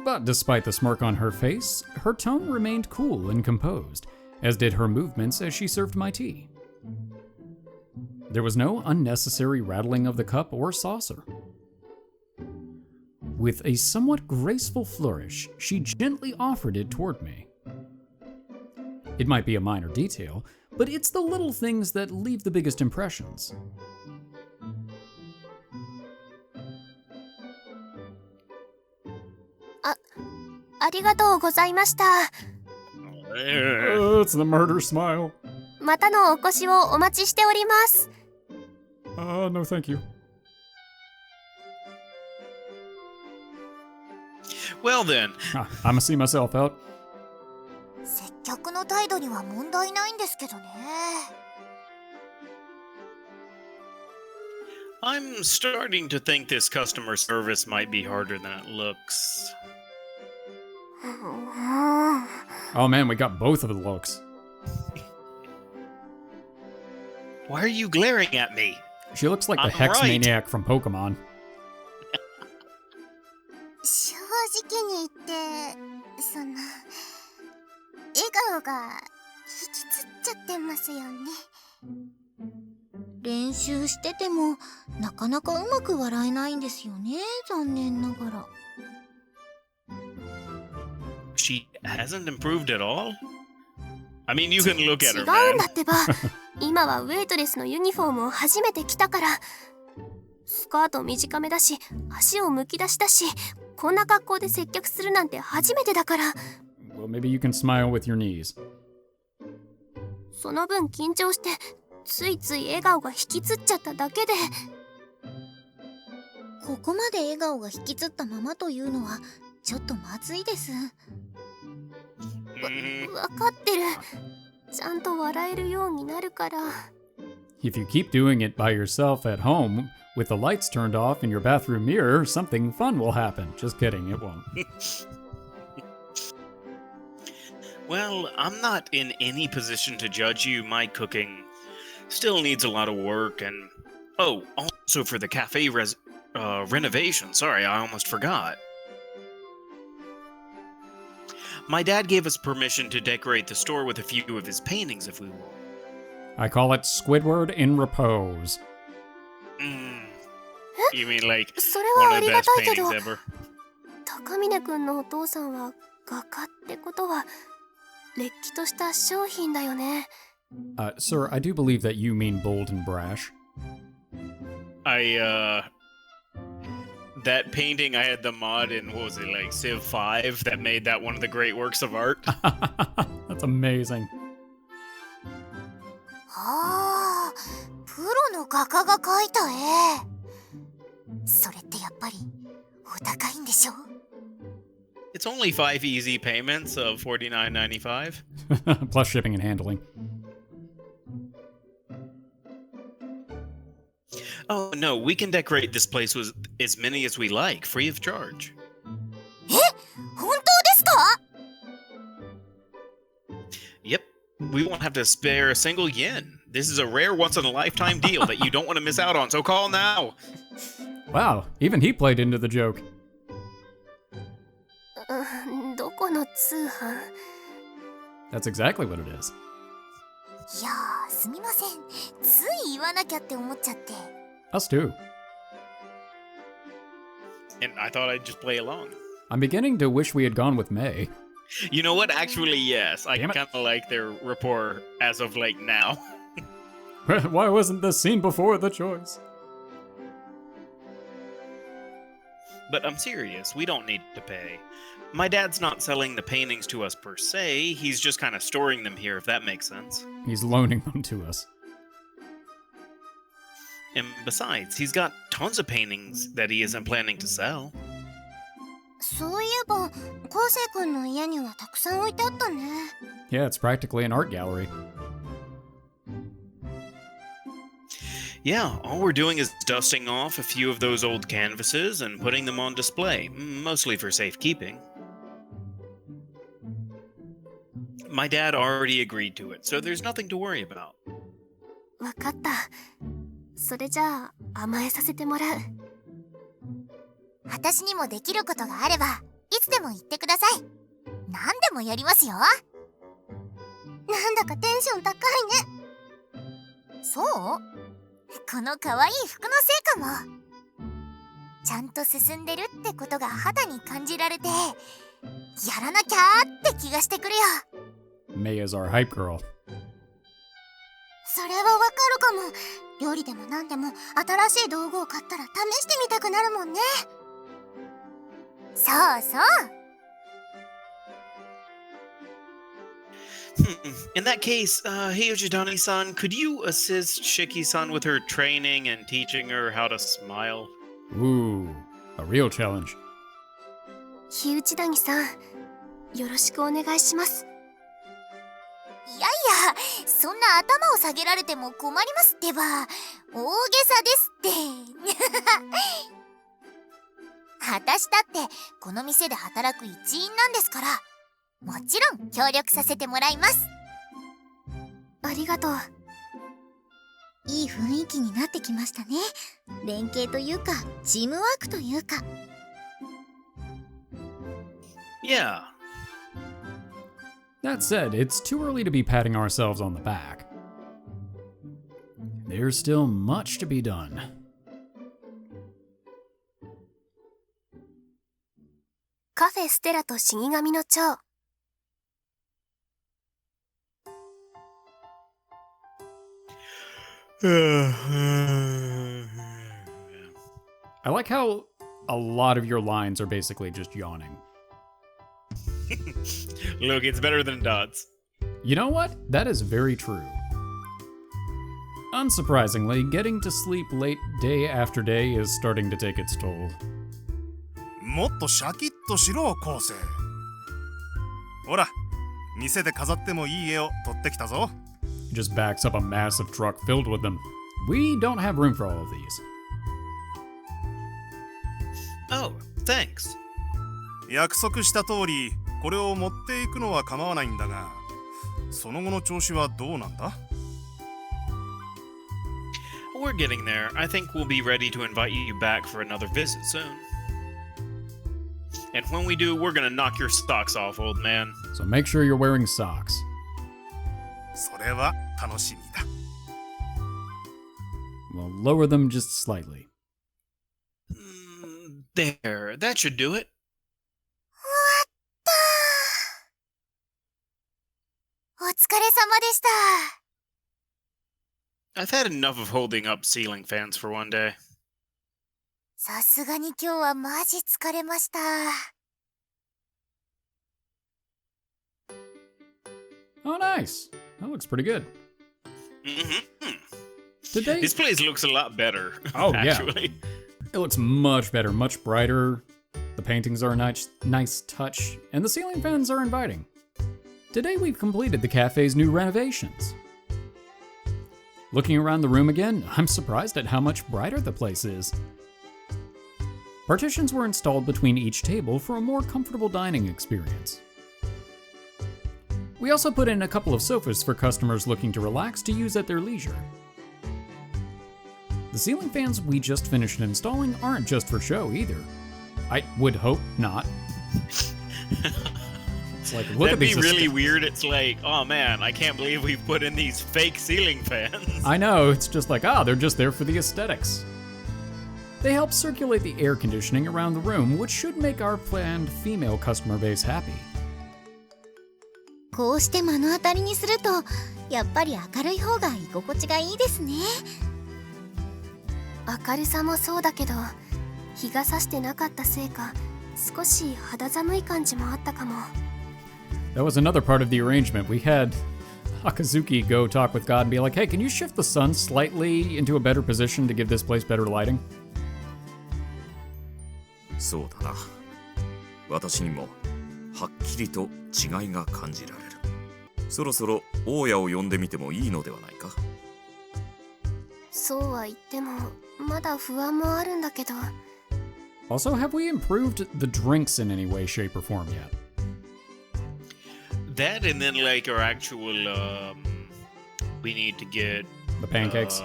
But despite the smirk on her face, her tone remained cool and composed, as did her movements as she served my tea. There was no unnecessary rattling of the cup or saucer. With a somewhat graceful flourish, she gently offered it toward me. It might be a minor detail, but it's the little things that leave the biggest impressions. りがとうございました。It's the murder smile. またのお越しをお待ちしております。No thank you. Well then, I'ma see myself out. 接客の態度には問題ないんですけどね。I'm starting to think this customer service might be harder than it looks. Oh man, we got both of the looks. Why are you glaring at me? She looks like the I'm Hex right. Maniac from Pokemon. 正直に言って笑顔が引きつっちゃってますよね。練習しててもなかなかうまく笑えないんですよね、残念ながら。She hasn't improved at all? I mean, you can look at her, 違うん man. だってば。今はウェイトレスのユニフォームを初めて着たから。スカート短めだし、足をむき出しだし、こんな格好で接客するなんて初めてだから。Well, maybe you can smile with your knees. その分緊張してついつい笑顔が引きつっちゃっただけで。ここまで笑顔が引きつったままというのはちょっとまずいです。わかってる。ちゃんと笑えるようになるから。If you keep doing it by yourself at home, with the lights turned off in your bathroom mirror, something fun will happen. Just kidding, it won't. Well, I'm not in any position to judge you. My cooking still needs a lot of work, and oh, also for the cafe renovation. Sorry, I almost forgot. My dad gave us permission to decorate the store with a few of his paintings if we want. I call it Squidward in repose. You mean like それ one はあ of the りが best たいけど、 paintings ever? 高峰くんのお父さんは画家ってことはれっきとした商品だよね。Sir, I do believe that you mean bold and brash. That painting, I had the mod in, what was it, like Civ 5 that made that one of the great works of art. That's amazing. はあ、プロの画家が描いた絵。それってやっぱりお高いんでしょ？ It's only 5 easy payments of $49.95. Plus shipping and handling. Oh no, we can decorate this place with as many as we like, free of charge. え、本当ですか？ Yep, we won't have to spare a single yen. This is a rare once-in-a-lifetime deal that you don't want to miss out on, so call now! Wow, even he played into the joke. どこの通販？ That's exactly what it is. いやー、すみません。つい言わなきゃって思っちゃって。Us too. And I thought I'd just play along. I'm beginning to wish we had gone with May. You know what? Actually, yes. I Damn it. kind of like their rapport as of like now. Why wasn't this scene before the choice? But I'm serious, we don't need to pay. My dad's not selling the paintings to us per se, he's just kind of storing them here, if that makes sense. He's loaning them to us. And besides, he's got tons of paintings that he isn't planning to sell. そういえば、昴生君の家にはたくさん置いてあったね。Yeah, it's practically an art gallery. Yeah, all we're doing is dusting off a few of those old canvases and putting them on display, mostly for safekeeping. My dad already agreed to it, so there's nothing to worry about. わかった。それじゃあ甘えさせてもらう。私にもできることがあれば、いつでも言ってください。何でもやりますよ。なんだかテンション高いね。そう？この可愛い服のせいかも。ちゃんと進んでるってことが肌に感じられて、やらなきゃーって気がしてくるよ。May is our hype girl. それはわかるかも。料理でも何でも新しい道具を買ったら試してみたくなるもんね。そうそう。In that case, Hiyojidani-san, could you assist Shiki-san with her training and teaching her how to smile? Ooh, a real challenge. 日内谷さん、よろしくお願いします。いやいや、そんな頭を下げられても困りますってば。大げさですって。私だってこの店で働く一員なんですから、もちろん協力させてもらいます。ありがとう。いい雰囲気になってきましたね。連携というかチームワークというか。Yeah. That said, it's too early to be patting ourselves on the back. There's still much to be done. Cafe Stella と死神の蝶。I like how a lot of your lines are basically just yawning. Look, it's better than Dots. You know what? That is very true. Unsurprisingly, getting to sleep late day after day is starting to take its toll. もっとシャキッとしろ、昴生。ほら、店で飾ってもいい絵を撮ってきたぞ。He just backs up a massive truck filled with them. We don't have room for all of these. Oh, thanks. 約束した通り、これを持っていくのは構わないんだが、その後の調子はどうなんだ？ We're getting there. I think we'll be ready to invite you back for another visit soon. And when we do, we're gonna knock your socks off, old man. So make sure you're wearing socks. それは楽しみだ。We'll lower them just slightly. There, that should do it. お疲れ様でした。I've had enough of holding up ceiling fans for one day. さすがに今日はマジ疲れました。Oh, nice. That looks pretty good. Today, This place looks a lot better. Oh, yeah. actually. it looks much better, much brighter. The paintings are a nice touch, and the ceiling fans are inviting. Today we've completed the cafe's new renovations. Looking around the room again, I'm surprised at how much brighter the place is. Partitions were installed between each table for a more comfortable dining experience. We also put in a couple of sofas for customers looking to relax to use at their leisure. The ceiling fans we just finished installing aren't just for show either. I would hope not. It's like, look That'd at these. be really weird. It's like, oh man, I can't believe we've put in these fake ceiling fans. I know, it's just like, they're just there for the aesthetics. They help circulate the air conditioning around the room, which should make our planned female customer base happy. こうして目の当たりにすると、やっぱり明るい方が居心地がいいですね。明るさもそうだけど、日が差してなかったせいか、少し肌寒い感じもあったかも。That was another part of the arrangement. We had Akazuki go talk with God and be like, hey, can you shift the sun slightly into a better position to give this place better lighting? そうだな。私にもはっきりと違いが感じられる。そろそろ大家を呼んでみてもいいのではないか。そうは言っても、まだ不安もあるんだけど。Also, have we improved the drinks in any way, shape, or form yet? That and then like our actual, we need to get The pancakes?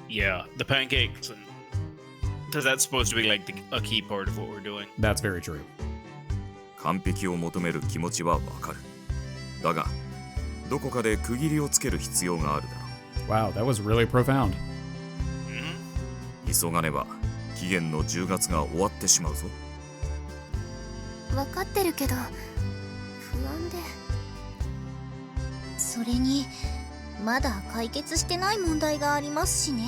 Yeah, the pancakes, and because that's supposed to be like a key part of what we're doing. That's very true. 完璧を求める気持ちはわかる。だが、どこかで区切りをつける必要があるだろう。Wow, that was really profound. 急がねば期限の10月が終わってしまうぞ。分かってるけど、不安で。それに、まだ解決してない問題がありますしね。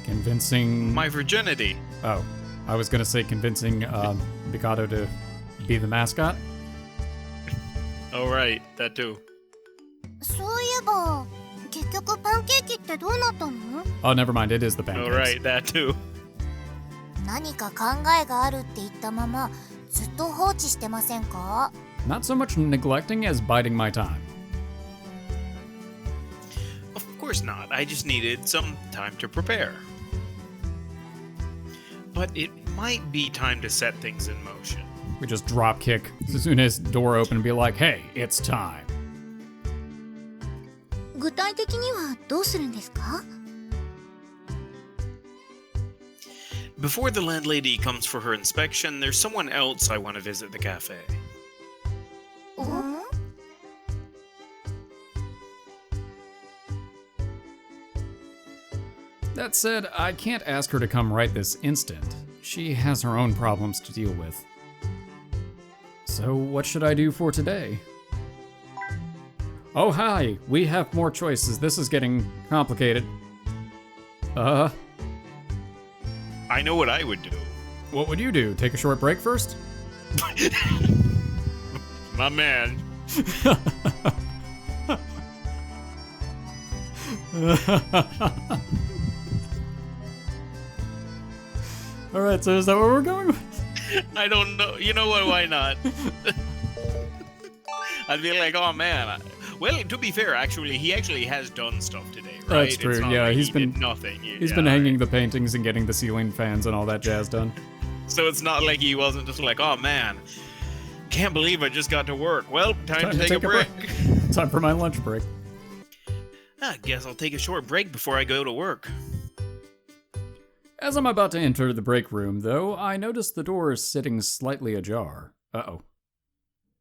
Convincing... My virginity. Oh, I was gonna say convincing Mikado to be the mascot. Oh right, that too. ば結局パンケーキってどうなったの？ Oh, never mind. It is the pancakes. All right, that too. 何か考えがあるって言ったままずっと放置してませんか？ Not so much neglecting as biding my time. Of course not. I just needed some time to prepare. But it might be time to set things in motion. We just drop kick as soon as door open and be like, hey, it's time. 具体的にはどうするんですか？ Before the landlady comes for her inspection, there's someone else I want to visit the cafe. ん？ That said, I can't ask her to come right this instant. She has her own problems to deal with. So what should I do for today? Oh hi, we have more choices. This is getting complicated. I know what I would do. What would you do? Take a short break first? My man. Alright, so is that where we're going with? I don't know. You know what? Why not? I'd be like, oh man. Well, to be fair, actually, he actually has done stuff today, right? That's true. It's not Yeah, like he's he been did nothing. He's been hanging the paintings and getting the ceiling fans and all that jazz done. So it's not like he wasn't just like, oh man, can't believe I just got to work. Well, time to take a break. Time for my lunch break. I guess I'll take a short break before I go to work. As I'm about to enter the break room, though, I notice the door is sitting slightly ajar. Uh-oh.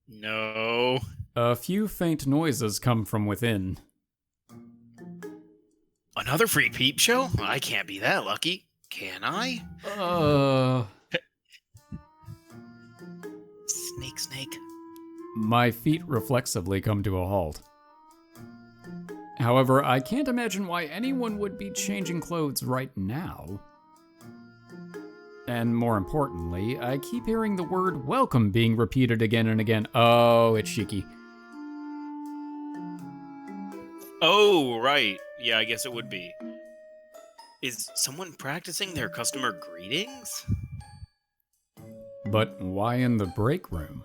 No. A few faint noises come from within. Another free peep show? I can't be that lucky. Can I? Snake. My feet reflexively come to a halt. However, I can't imagine why anyone would be changing clothes right now. And more importantly, I keep hearing the word welcome being repeated again and again. Oh, it's Shiki. Oh, right. Yeah, I guess it would be. Is someone practicing their customer greetings? But why in the break room?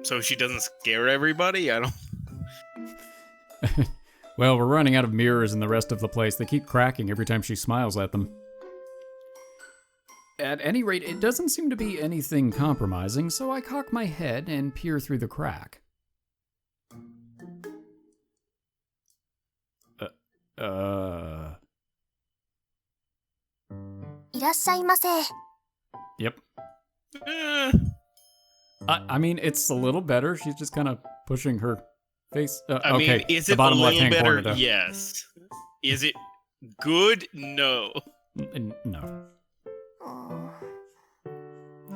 So she doesn't scare everybody? I don't... Well, we're running out of mirrors in the rest of the place. They keep cracking every time she smiles at them. At any rate, it doesn't seem to be anything compromising, so I cock my head and peer through the crack. いらっしゃいませ。 Yep. Eh, I mean, it's a little better. She's just kind of pushing her face. I Okay, mean, is the it a bottom little left-hand better? corner, though. Yes. Is it good? No. No.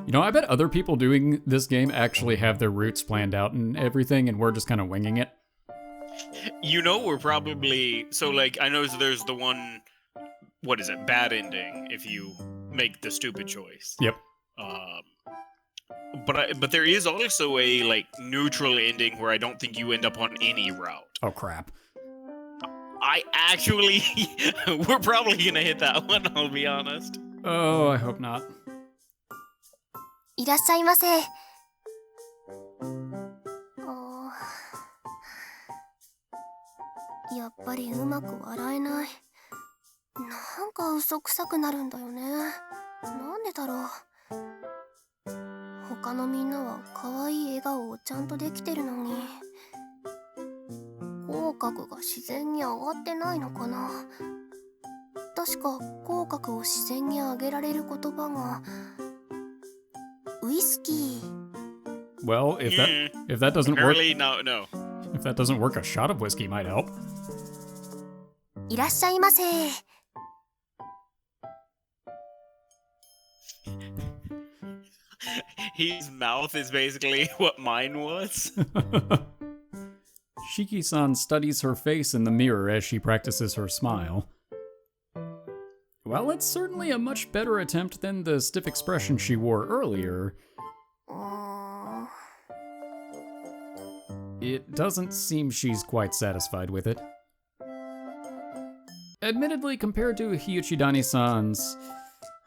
You know, I bet other people doing this game actually have their routes planned out and everything, and we're just kind of winging it. You know, we're probably... So, like, I know there's the one... What is it? Bad ending if you make the stupid choice. Yep. But there is also a, like, neutral ending where I don't think you end up on any route. Oh, crap. I actually... we're probably gonna hit that one, I'll be honest. Oh, I hope not. いらっしゃいませ。やっぱりうまく笑えない。なんか嘘くさくなるんだよね。なんでだろう。他のみんなは可愛い笑顔をちゃんとできてるのに、口角が自然に上がってないのかな。確か口角を自然に上げられる言葉がウイスキー。 Well, if that doesn't work, Apparently, no. if that doesn't work, a shot of whiskey might help. いらっしゃいませ。 His mouth is basically what mine was. Shiki-san studies her face in the mirror as she practices her smile. Well, it's certainly a much better attempt than the stiff expression she wore earlier. it doesn't seem she's quite satisfied with it. Admittedly, compared to Hiyuchidani-san's,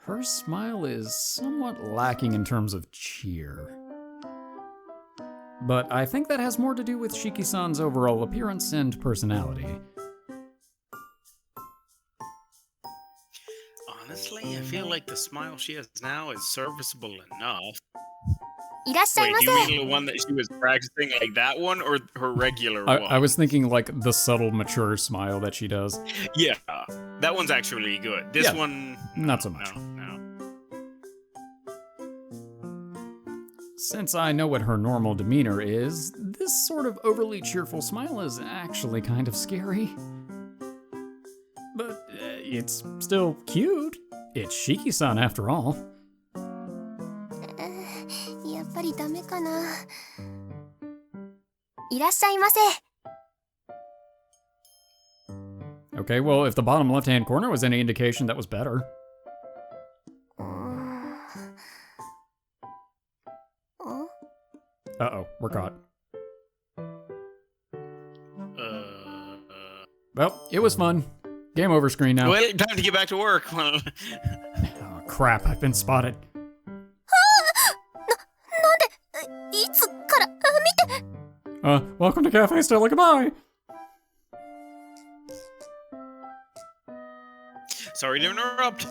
her smile is somewhat lacking in terms of cheer. But I think that has more to do with Shiki-san's overall appearance and personality. Honestly, I feel like the smile she has now is serviceable enough. いらっしゃい Wait, ま do せ you mean the one that she was practicing like that one or her regular one? I was thinking like the subtle, mature smile that she does. Yeah, that one's actually good. This Yeah, one... not so much. No. Since I know what her normal demeanor is, this sort of overly cheerful smile is actually kind of scary. But it's still cute. It's Shiki-san after all. やっぱりダメかな。いらっしゃいませ。 Okay, well, if the bottom left-hand corner was any indication, that was better. Uh-oh, we're caught. Well, it was fun. Game over screen now. Well, time to get back to work. Oh, crap, I've been spotted. いつから見て。 Welcome to Cafe Stella, goodbye! Sorry to interrupt.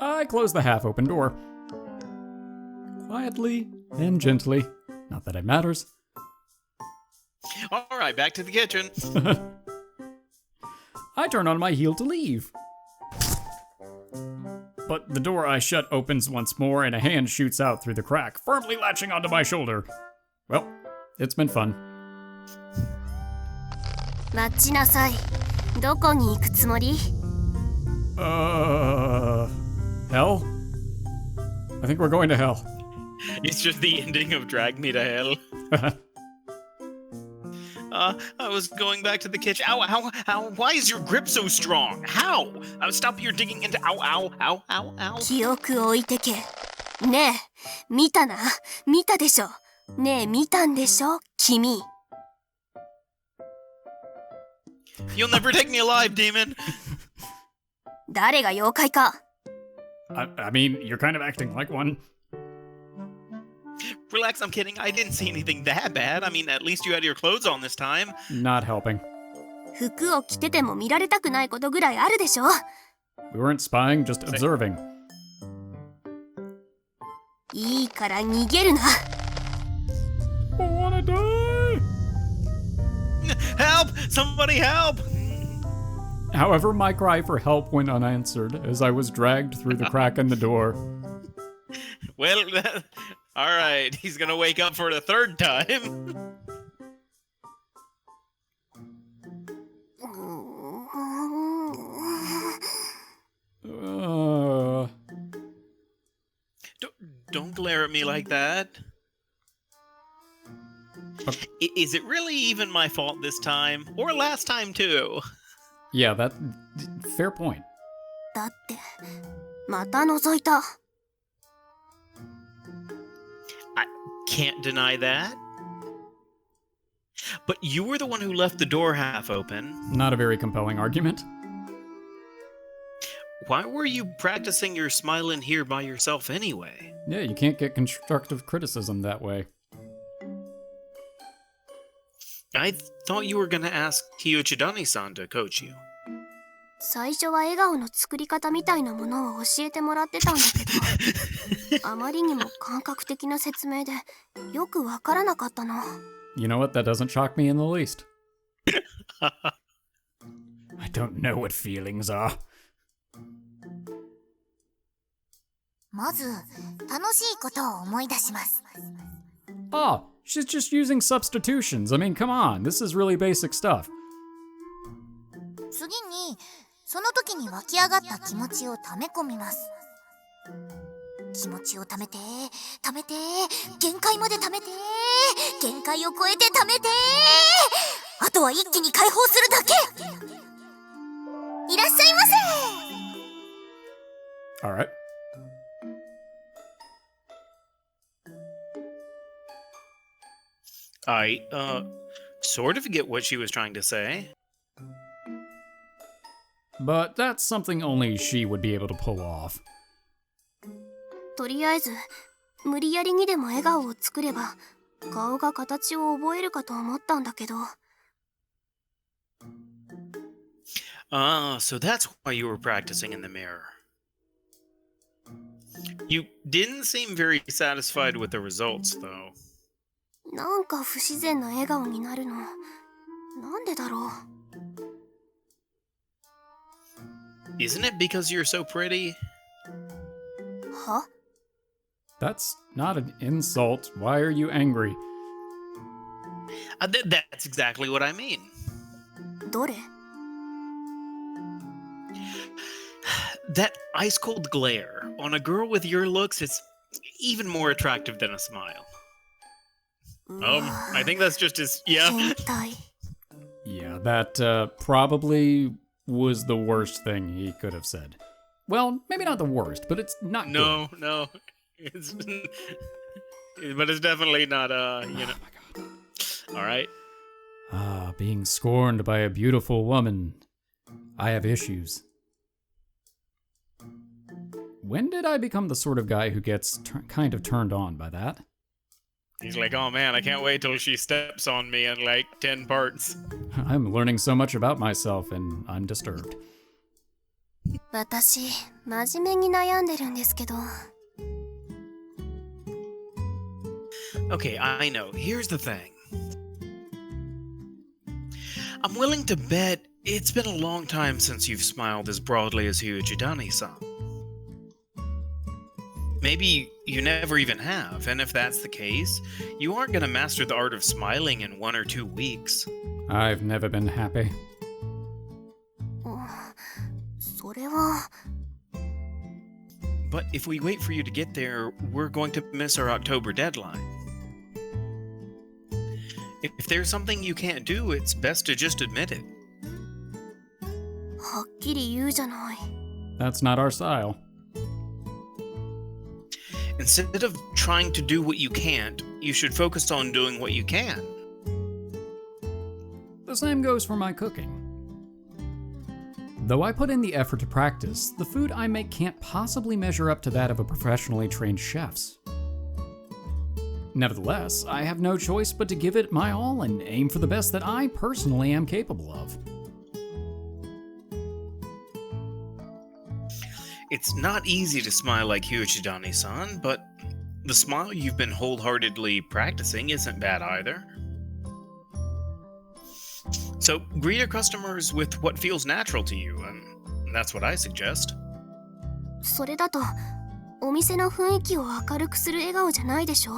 I closed the half-open door. Quietly and gently. Not that it matters. All right, back to the kitchen. I turn on my heel to leave. But the door I shut opens once more and a hand shoots out through the crack, firmly latching onto my shoulder. Well, it's been fun. 待ちなさい。どこに行くつもり？ Hell? I think we're going to hell. It's just the ending of Drag Me to Hell. I was going back to the kitchen. Ow, why is your grip so strong? How? Stop your digging into... Ow. 記憶置いてけ。ねえ、見たな。見たでしょ。ねえ、見たんでしょ、君。 You'll never take me alive, demon. 誰が妖怪か。 I mean, you're kind of acting like one. Relax, I'm kidding. I didn't see anything that bad. I mean, at least you had your clothes on this time. Not helping. 服を着てても見られたくないことぐらいあるでしょ。 We weren't spying, just observing. いいから逃げるな。 I wanna die! Help! Somebody help! However, my cry for help went unanswered as I was dragged through the crack in the door. Well, all right. He's gonna wake up for the third time. Don't glare at me like that. Okay. Is it really even my fault this time? Or last time too? Yeah, fair point. だって、また覗いた。 I can't deny that. But you were the one who left the door half open. Not a very compelling argument. Why were you practicing your smile in here by yourself anyway? Yeah, you can't get constructive criticism that way. I thought you were gonna ask Hiyuchidani-san to coach you. 最初は笑顔の作り方みたいなものを教えてもらってたんだけど、あまりにも感覚的な説明でよくわからなかったの。 You know what? That doesn't shock me in the least. I don't know what feelings are. まず楽しいことを思い出します。 Ah, she's just using substitutions. I mean, come on. This is really basic stuff. 次にその時に湧き上がった気持ちを溜め込みます。気持ちを溜めて溜めて、限界まで溜めて、限界を超えて溜めて、あとは一気に解放するだけ。いらっしゃいませ。 All right. I, sort of get what she was trying to say. But that's something only she would be able to pull off. とりあえず無理やりにでも笑顔を作れば顔が形を覚えるかと思ったんだけど。 Ah, so that's why you were practicing in the mirror. You didn't seem very satisfied with the results, though. なんか不自然な笑顔になるのなんでだろう。 Isn't it because you're so pretty? は？ That's not an insult. Why are you angry? That's exactly what I mean. どれ？ That ice-cold glare on a girl with your looks is even more attractive than a smile. I think that's just as... yeah. 変態。 Yeah, that probably was the worst thing he could have said. Well, maybe not the worst, but it's not No, good. no. It's... but it's definitely not, you know... Oh my god. All right. Ah, being scorned by a beautiful woman. I have issues. When did I become the sort of guy who gets kind of turned on by that? He's like, oh man, I can't wait till she steps on me in like 10 parts. I'm learning so much about myself and I'm disturbed. 私真面目に悩んでるんですけど。 Okay, I know. Here's the thing. I'm willing to bet it's been a long time since you've smiled as broadly as Hyuchidani-san. Maybe you never even have, and if that's the case, you aren't gonna master the art of smiling in 1 or 2 weeks. I've never been happy. それは。 But if we wait for you to get there, we're going to miss our October deadline. If there's something you can't do, it's best to just admit it. はっきり言うじゃない。 That's not our style. Instead of trying to do what you can't, you should focus on doing what you can. The same goes for my cooking. Though I put in the effort to practice, the food I make can't possibly measure up to that of a professionally trained chef's. Nevertheless, I have no choice but to give it my all and aim for the best that I personally am capable of. It's not easy to smile like Hyuchidani-san, but the smile you've been wholeheartedly practicing isn't bad either. So greet your customers with what feels natural to you, and that's what I suggest. それだとお店の雰囲気を明るくする笑顔じゃないでしょ。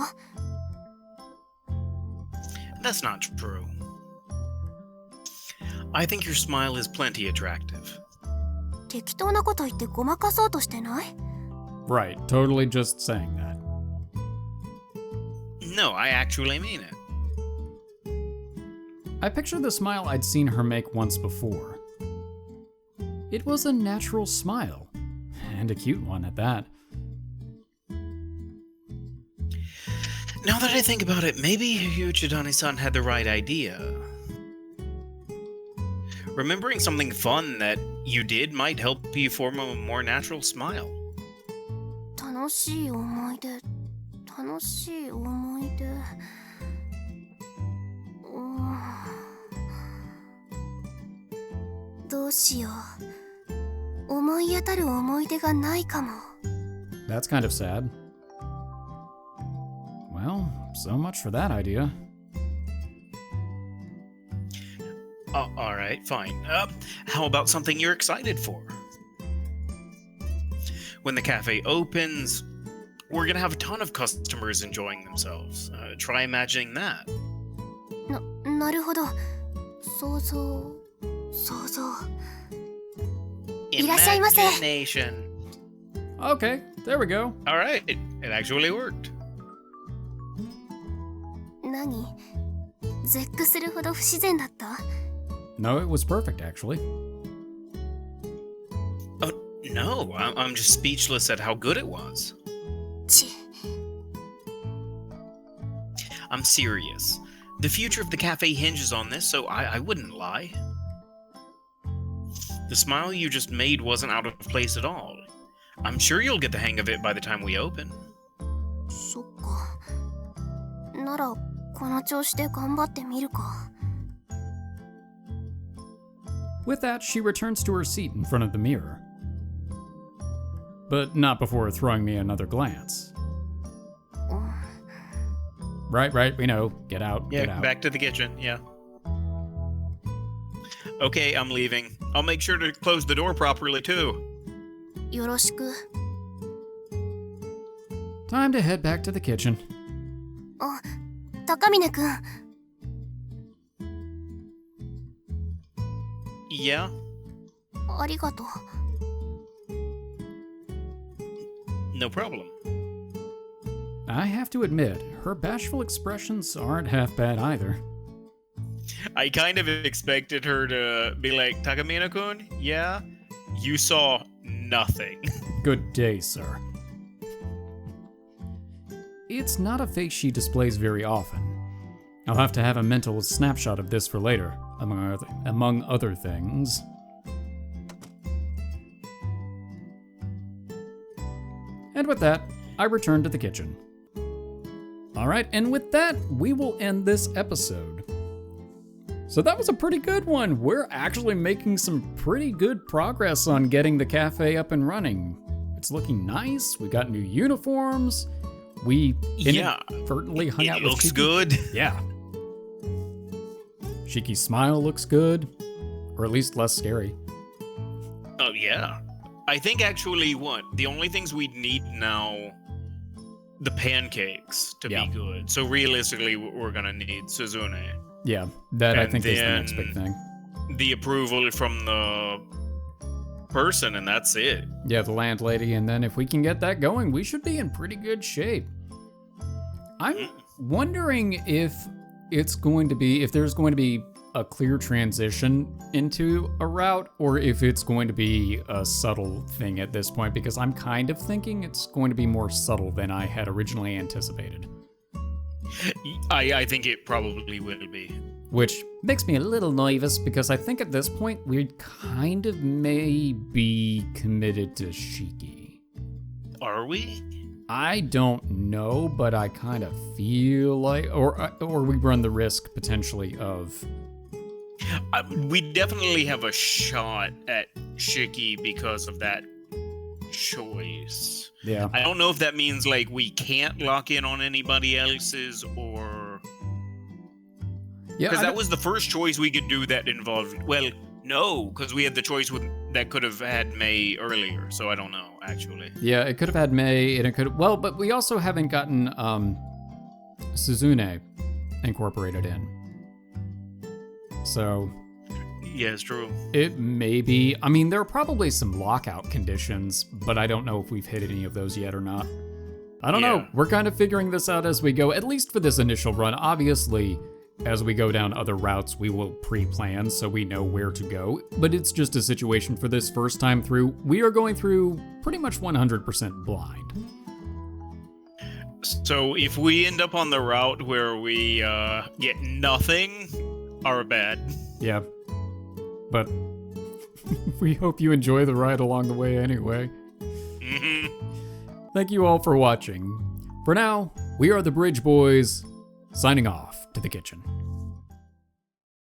That's not true. I think your smile is plenty attractive. 適当なこと言ってごまかそうとしてない？ Right, totally just saying that. No, I actually mean it. I pictured the smile I'd seen her make once before. It was a natural smile, and a cute one at that. Now that I think about it, maybe Hyuchidani-san had the right idea. Remembering something fun that you did might help you form a more natural smile. 楽しい思い出、楽しい思い出。どうしよう。思い当たる思い出がないかも。 That's kind of sad. Well, so much for that idea. Alright, fine. How about something you're excited for? When the cafe opens, we're gonna have a ton of customers enjoying themselves. Try imagining that. なるほど。想像。いらっしゃいませ。 Imagination. Okay, there we go. Alright, it actually worked. 何？絶句するほど不自然だった？ No, it was perfect, actually. Oh, no, I'm just speechless at how good it was. ち。 I'm serious. The future of the cafe hinges on this, so I wouldn't lie. The smile you just made wasn't out of place at all. I'm sure you'll get the hang of it by the time we open. そっか。ならこの調子で頑張ってみるか。With that, she returns to her seat in front of the mirror. But not before throwing me another glance. Right, we know. Get out, Yeah, get out. back to the kitchen, yeah. Okay, I'm leaving. I'll make sure to close the door properly, too. よろしく。 Time to head back to the kitchen. あ、高峰くん。 Yeah? ありがとう。 No problem. I have to admit, her bashful expressions aren't half bad either. I kind of expected her to be like, Takamina-kun, yeah? You saw nothing. Good day, sir. It's not a face she displays very often. I'll have to have a mental snapshot of this for later, among other things. And with that, I return to the kitchen. Alright, and with that, we will end this episode. So that was a pretty good one. We're actually making some pretty good progress on getting the cafe up and running. It's looking nice, we got new uniforms, we inadvertently hung out It with looks Shiki. good. Yeah. Shiki's smile looks good, or at least less scary. Oh, yeah. I think actually the only things we need now, the pancakes to Yeah. be good. So realistically, we're gonna need Suzune. Yeah, that I And think is the next then- big thing. The approval from the person, and that's it. Yeah, the landlady, and then if we can get that going, we should be in pretty good shape. I'm wondering if there's going to be a clear transition into a route, or if it's going to be a subtle thing at this point, because I'm kind of thinking it's going to be more subtle than I had originally anticipated. I think it probably will be. Which makes me a little nervous, because I think at this point we kind of may be committed to Shiki. Are we? I don't know, but I kind of feel like, or we run the risk potentially of. We definitely have a shot at Shiki because of that choice. Yeah. I don't know if that means like we can't lock in on anybody else's, or Yeah, because that was the first choice we could do that involved. Well, no, because we had the choice that could have had May earlier. So I don't know actually. yeah, it could have had May, and it could, well, but we also haven't gotten Suzune incorporated in. So Yeah, it's true. it may be, I mean, there are probably some lockout conditions, but I don't know if we've hit any of those yet or not. I don't know. Yeah. We're kind of figuring this out as we go, at least for this initial run. Obviously, as we go down other routes, we will pre-plan so we know where to go. But it's just a situation for this first time through. We are going through pretty much 100% blind. So if we end up on the route where we get nothing, our bad. Yeah. But we hope you enjoy the ride along the way anyway. Hmm. Thank you all for watching. For now, we are the Bridge Boys, signing off to the kitchen.